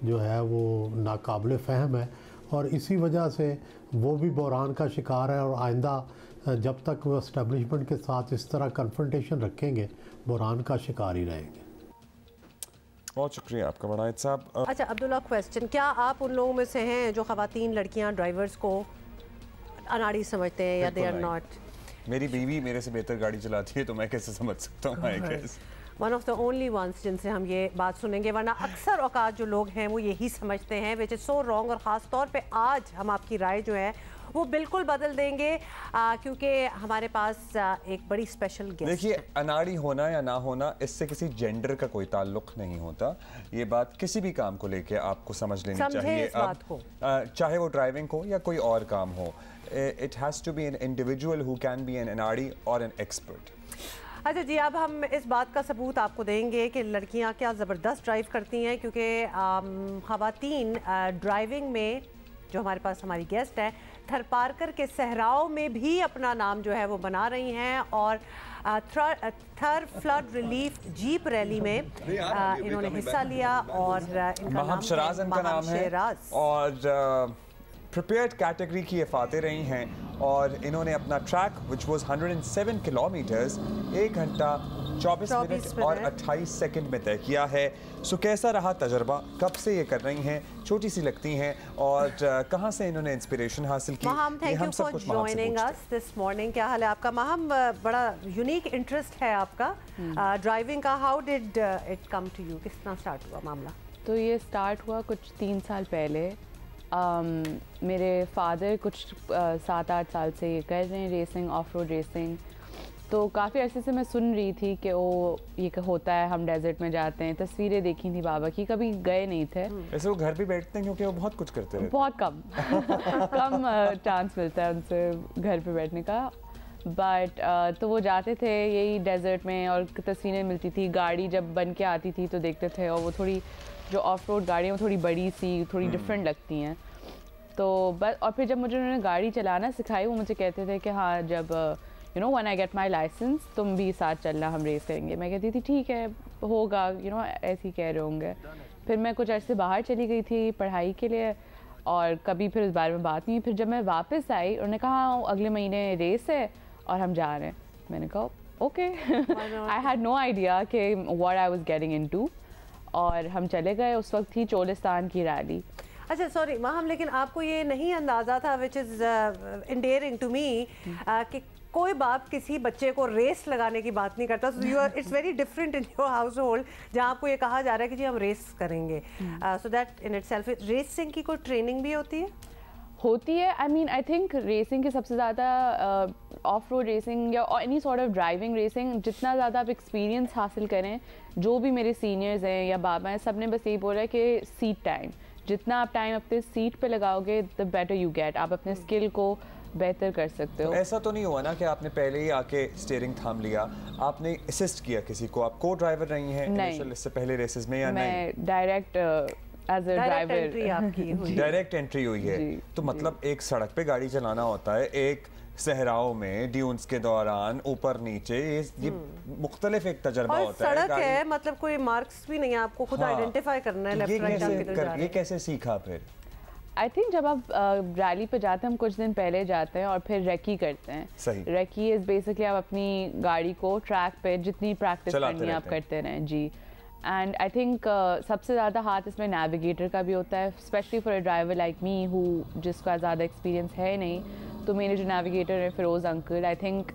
[SPEAKER 14] जो है वो नाकाबिल फ़हम है और इसी वजह से वो भी बहरान का शिकार है और आइंदा जब तक वो इस्टेब्लिशमेंट के साथ इस तरह कन्फ्रंटेशन रखेंगे बहरान का शिकार ही रहेंगे।
[SPEAKER 1] बहुत शुक्रिया आपका वनायत साहब।
[SPEAKER 2] अच्छा अब्दुल्ला, क्वेश्चन, क्या आप उन लोगों में से हैं जो ख़वातीन लड़कियां ड्राइवर्स को अनाड़ी समझते हैं या दे आर नॉट?
[SPEAKER 1] मेरी बीवी मेरे से बेहतर गाड़ी चलाती है तो मैं कैसे समझ सकता हूँ? I guess
[SPEAKER 2] one of the only ones जिनसे हम ये बात सुनेंगे, वरना अक्सर औकात जो लोग हैं वो यही समझते हैं, विच इज़ सो रॉन्ग। और ख़ास तौर पे आज हम आपकी राय जो है वो बिल्कुल बदल देंगे क्योंकि हमारे पास एक बड़ी स्पेशल गेस्ट।
[SPEAKER 1] देखिए, अनाड़ी होना या ना होना इससे किसी जेंडर का कोई ताल्लुक नहीं होता। ये बात किसी भी काम को लेके आपको समझ लेनी चाहिए,
[SPEAKER 2] इस बात को।
[SPEAKER 1] चाहे वो ड्राइविंग हो या कोई और काम हो। It has to be an individual who can be an अनाड़ी और एन एक्सपर्ट।
[SPEAKER 2] अच्छा जी, अब हम इस बात का सबूत आपको देंगे कि लड़कियां क्या ज़बरदस्त ड्राइव करती हैं, क्योंकि ख़वातीन ड्राइविंग में जो हमारे पास हमारी गेस्ट है थरपारकर के सहराओं में भी अपना नाम जो है वो बना रही हैं और थर फ्लड रिलीफ जीप रैली में इन्होंने हिस्सा लिया और इनका नाम
[SPEAKER 1] शराज इनका नाम है और प्रिपेयर्ड कैटेगरी की ये फाते रही हैं और इन्होंने अपना ट्रैक विच वाज 107 किलोमीटर्स 1 घंटा 24 मिनट और 28 सेकंड में तय किया है। सो कैसा रहा तजर्बा? कब से ये कर रही हैं? छोटी सी लगती हैं और कहाँ से इन्होंने इंस्पिरेशन हासिल की?
[SPEAKER 2] Hmm, thank you for joining us this morning. क्या हाल है आपका महम? बड़ा यूनिक इंटरेस्ट है आपका ड्राइविंग का। How did it come to you? किस तरह स्टार्ट हुआ मामला?
[SPEAKER 15] तो ये स्टार्ट हुआ कुछ 3 साल पहले। मेरे फादर कुछ 7-8 साल से ये कर रहे हैं रेसिंग, ऑफ रोड रेसिंग। तो काफ़ी अर्से से मैं सुन रही थी कि वो ये होता है, हम डेजर्ट में जाते हैं, तस्वीरें देखी थी बाबा की, कभी गए नहीं थे।
[SPEAKER 1] वैसे वो घर पे बैठते हैं क्योंकि वो बहुत कुछ करते हैं।
[SPEAKER 15] बहुत कम कम चांस मिलता है उनसे घर पे बैठने का। बट तो वो जाते थे यही डेजर्ट में और तस्वीरें मिलती थी। गाड़ी जब बन के आती थी तो देखते थे और वो थोड़ी जो ऑफ रोड गाड़ियाँ थोड़ी बड़ी सी थोड़ी डिफरेंट लगती हैं। तो बस और फिर जब मुझे उन्होंने गाड़ी चलाना सिखाई वो मुझे कहते थे कि हाँ जब you know when I get my licence तुम भी साथ चलना, हम रेस करेंगे। मैं कहती थी ठीक है होगा, यू नो ऐसे ही कह रहे होंगे। फिर मैं कुछ अर्से बाहर चली गई थी पढ़ाई के लिए और कभी फिर इस बारे में बात नहीं। फिर जब मैं वापस आई उन्होंने कहा अगले महीने रेस है और हम जा रहे हैं। मैंने कहा okay. I had no idea कि what I was getting into और हम चले गए। उस वक्त थी चोलिस्तान की रैली।
[SPEAKER 2] अच्छा सॉरी महम, लेकिन आपको ये नहीं अंदाज़ा था विच इज़ इंडेयरिंग टू मी कि कोई बाप किसी बच्चे को रेस लगाने की बात नहीं करता। So you are it's very different in your household जहाँ आपको ये कहा जा रहा है कि जी हम रेस करेंगे। So that in itself, racing की कोई ट्रेनिंग भी होती है?
[SPEAKER 15] होती है। I mean I think racing की सबसे ज़्यादा ऑफ रोड रेसिंग या any sort of driving racing जितना ज़्यादा आप एक्सपीरियंस हासिल करें, जो भी मेरे सीनियर्स हैं या बाबा हैं सब ने बस यही बोला है कि सीट टाइम, जितना आप टाइम अपने सीट पे लगाओगे द बेटर यू गेट, आप अपने स्किल को बेहतर कर सकते हो।
[SPEAKER 1] तो ऐसा तो नहीं हुआ ना कि आपने पहले ही आके स्टीयरिंग थाम लिया, आपने असिस्ट किया किसी को? आप को ड्राइवर रही हैं इनिशियल इससे पहले रेसेस में या नहीं?
[SPEAKER 15] मैं direct as a driver
[SPEAKER 1] direct entry हुई है। तो मतलब एक सड़क पे गाड़ी चलाना होता है, एक सहराओं में ड्यून्स के दौरान ऊपर नीचे, ये मुख्तलिफ एक तजर्बा होता है।
[SPEAKER 2] सड़क है मतलब कोई मार्क्स भी नहीं है, आपको खुद आइडेंटिफाई करना है लेफ्ट राइट आप किधर जा रहे हैं।
[SPEAKER 1] ये कैसे सीखा फिर?
[SPEAKER 15] आई थिंक जब आप रैली पे जाते हैं, हम कुछ दिन पहले जाते हैं और फिर रेकी करते हैं।
[SPEAKER 1] सही।
[SPEAKER 15] रेकी इज बेसिकली आप अपनी गाड़ी को ट्रैक पे जितनी प्रैक्टिस करनी है आप करते रहें जी। एंड आई थिंक सबसे ज़्यादा हाथ इसमें नेविगेटर का भी होता है, specially for a driver like me who जिसका ज़्यादा एक्सपीरियंस है नहीं। तो मेरे जो नेविगेटर हैं फिरोज़ अंकल, आई थिंक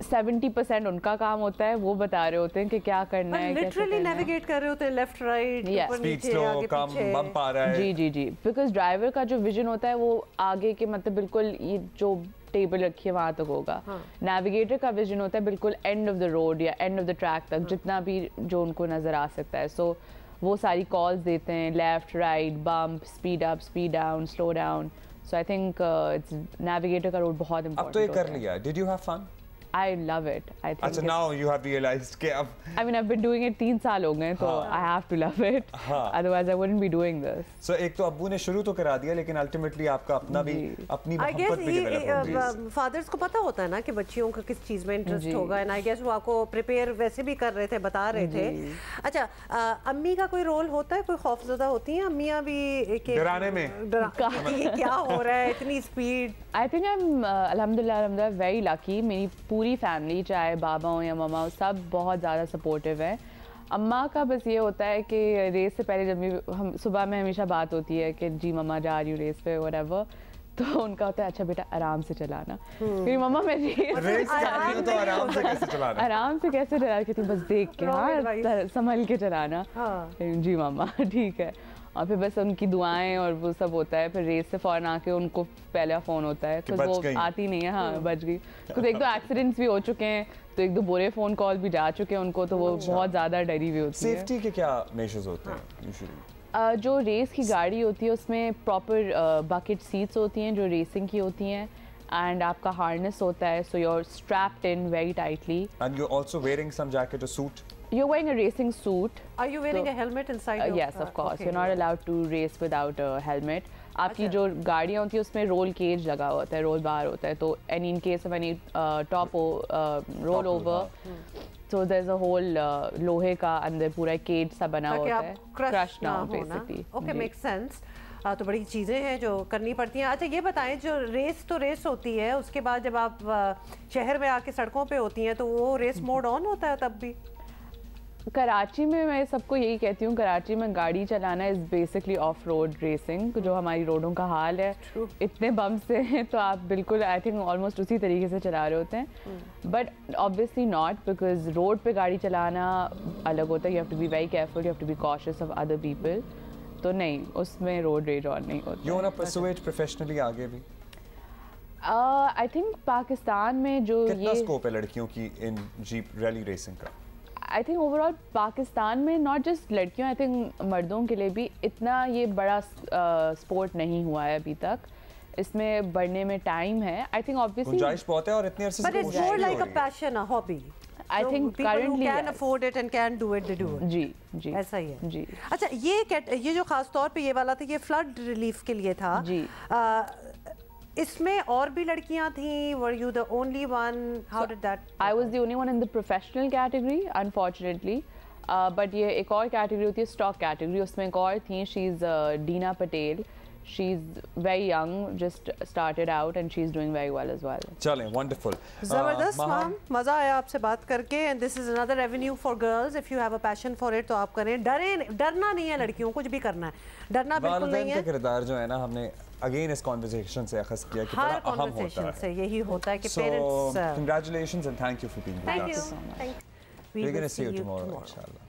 [SPEAKER 15] 70% उनका काम होता है, वो बता रहे होते हैं कि क्या करना है,
[SPEAKER 2] लिटरली नेविगेट कर रहे होते हैं, लेफ्ट राइट, ऊपर नीचे, आगे पीछे।
[SPEAKER 1] बम्प आ रहा है।
[SPEAKER 15] जी जी जी, बिकॉज ड्राइवर का जो विजन होता है वो आगे के मतलब बिल्कुल ये जो टेबल रखी है वहाँ तक होगा। नेविगेटर का विजन होता है बिल्कुल एंड ऑफ द रोड या एंड ऑफ द ट्रैक तक, जितना भी जो उनको नज़र आ सकता है। सो वो सारी कॉल्स देते हैं, left right, bump, speed up, speed down, slow down. So I think it's navigator का रोल बहुत इंपॉर्टेंट।
[SPEAKER 1] अब तो ये कर लिया, did you have fun?
[SPEAKER 15] I love it. I think.
[SPEAKER 1] अच्छा, now you have realized कि अब.
[SPEAKER 15] I mean, I've been doing it 3 साल हो गए, तो I have to love it. Otherwise, I wouldn't be doing this.
[SPEAKER 1] So एक तो अब्बू ने शुरू तो करा दिया, लेकिन ultimately आपका अपना भी अपनी मोहब्बत भी डेवलप होगी।
[SPEAKER 2] फादर्स को पता होता है ना कि बच्चियों का किस चीज में इंटरेस्ट होगा, एंड आई गेस वो आपको प्रिपेयर वैसे भी कर रहे थे, बता रहे थे। अच्छा, अम्मी का कोई रोल होता है, कोई खौफजदा होती हैं अम्मियाँ भी
[SPEAKER 1] डराने में?
[SPEAKER 2] क्या हो रहा है, इतनी स्पीड?
[SPEAKER 15] I think I'm अल्हम्दुलिल्लाह very lucky. मेरी पूरी फैमिली, चाहे बाबा हो या ममा हो, सब बहुत ज़्यादा सपोर्टिव है। अम्मा का बस ये होता है कि रेस से पहले जब भी हम सुबह में हमेशा बात होती है कि जी मम्मा जा रही हूँ रेस पे whatever, तो उनका होता है अच्छा बेटा आराम से चलाना। मेरी मम्मा मैं
[SPEAKER 1] रेस तो आराम से कैसे चलाना?
[SPEAKER 15] आराम से कैसे चला कहती बस देख के, हाँ संभल के चलाना। जी मम्मा ठीक है। और फिर बस उनकी दुआएं और वो सब होता है। फिर रेस से फ़ौरन आके उनको पहला फ़ोन होता है, तो वो आती नहीं है। हाँ बच गई। कुछ 1-2 एक्सीडेंट्स भी हो चुके हैं, तो 1-2 बुरे फ़ोन कॉल भी जा चुके हैं उनको, तो वो बहुत ज़्यादा डरी हुई होती है।
[SPEAKER 1] सेफ्टी के क्या मेजर्स होते हैं यूजुअली?
[SPEAKER 15] जो रेस की गाड़ी होती है उसमें प्रॉपर बकेट सीट्स होती हैं जो रेसिंग की होती हैं, एंड आपका हार्नेस होता है, so you are strapped in very tightly,
[SPEAKER 1] and you also wearing some jacket और suit.
[SPEAKER 15] You're wearing a racing suit.
[SPEAKER 2] Are you wearing a helmet inside?
[SPEAKER 15] Yes, of course. Okay. You're not allowed to race without a helmet. आपकी जो गाड़ियाँ होती है उसमें रोल केज लगा होता है, रोल बार होता है, तो and in case of any top roll over, so there's a whole लोहे का अंदर पूरा केज सा बना होता है, crush ना हो basically.
[SPEAKER 2] Okay, makes sense. तो बड़ी चीज़ें हैं जो करनी पड़ती हैं। अच्छा ये बताएं, जो रेस तो रेस होती है, उसके बाद जब आप शहर में आके सड़कों पे होती हैं तो वो रेस मोड ऑन होता है तब भी?
[SPEAKER 15] कराची में मैं सबको यही कहती हूँ, कराची में गाड़ी चलाना is basically of road racing, जो हमारी रोडों का हाल है। इतने बम्प्स हैं तो आप बिल्कुल आई थिंक ऑलमोस्ट उसी तरीके से चला रहे होते हैं, but obviously not, because road पे गाड़ी चलाना अलग होता है। You have to be very careful, you have to be cautious of other people. तो नहीं, उसमें रोड रेज ऑन नहीं होता।
[SPEAKER 1] You want to pursue it professionally आगे भी?
[SPEAKER 15] आई थिंक पाकिस्तान में जो
[SPEAKER 1] कितना स्कोप है लड़कियों की इन जीप रैली रेसिंग का?
[SPEAKER 15] आई थिंक ओवरऑल पाकिस्तान में नॉट जस्ट लड़कियों, आई थिंक मर्दों के लिए भी इतना ये बड़ा स्पोर्ट नहीं हुआ है अभी तक। इसमें बढ़ने में टाइम है। आई थिंक ऑब्वियसली
[SPEAKER 1] गुंजाइश बहुत है और इतने अरसे से
[SPEAKER 2] कोशिश हो रही है। But it's more like a passion, a hobby.
[SPEAKER 15] I think currently
[SPEAKER 2] can afford it and can do it, they do it.
[SPEAKER 15] जी
[SPEAKER 2] ऐसा ही है
[SPEAKER 15] जी।
[SPEAKER 2] अच्छा ये जो खास तौर पे ये वाला था, ये फ्लड रिलीफ के लिए था
[SPEAKER 15] जी।
[SPEAKER 2] इसमें और भी लड़कियां थी? Were you the only one? How did that?
[SPEAKER 15] I was the only one in the professional category, unfortunately. But ये एक और कैटेगरी होती है, स्टॉक कैटेगरी, उसमें एक और थी, she is Dina Patel. She's very young, just started out, and she's doing very well as well.
[SPEAKER 1] चलें, wonderful.
[SPEAKER 2] ज़बरदस्त मैम, मज़ा आया आपसे बात करके, and this is another avenue for girls. If you have a passion for it, तो आप करें। डरना नहीं है लड़कियों, कुछ भी करना है, डरना बिल्कुल नहीं है।
[SPEAKER 1] वालिदैन के किरदार जो है ना, हमने अगेन इस कॉन्वर्सेशन से अखज़ किया कि बड़ा अहम होता है।
[SPEAKER 2] से यही होता है कि parents.
[SPEAKER 1] So congratulations and thank you for being with us.
[SPEAKER 2] Thank you.
[SPEAKER 1] We're going to see you tomorrow, inshallah.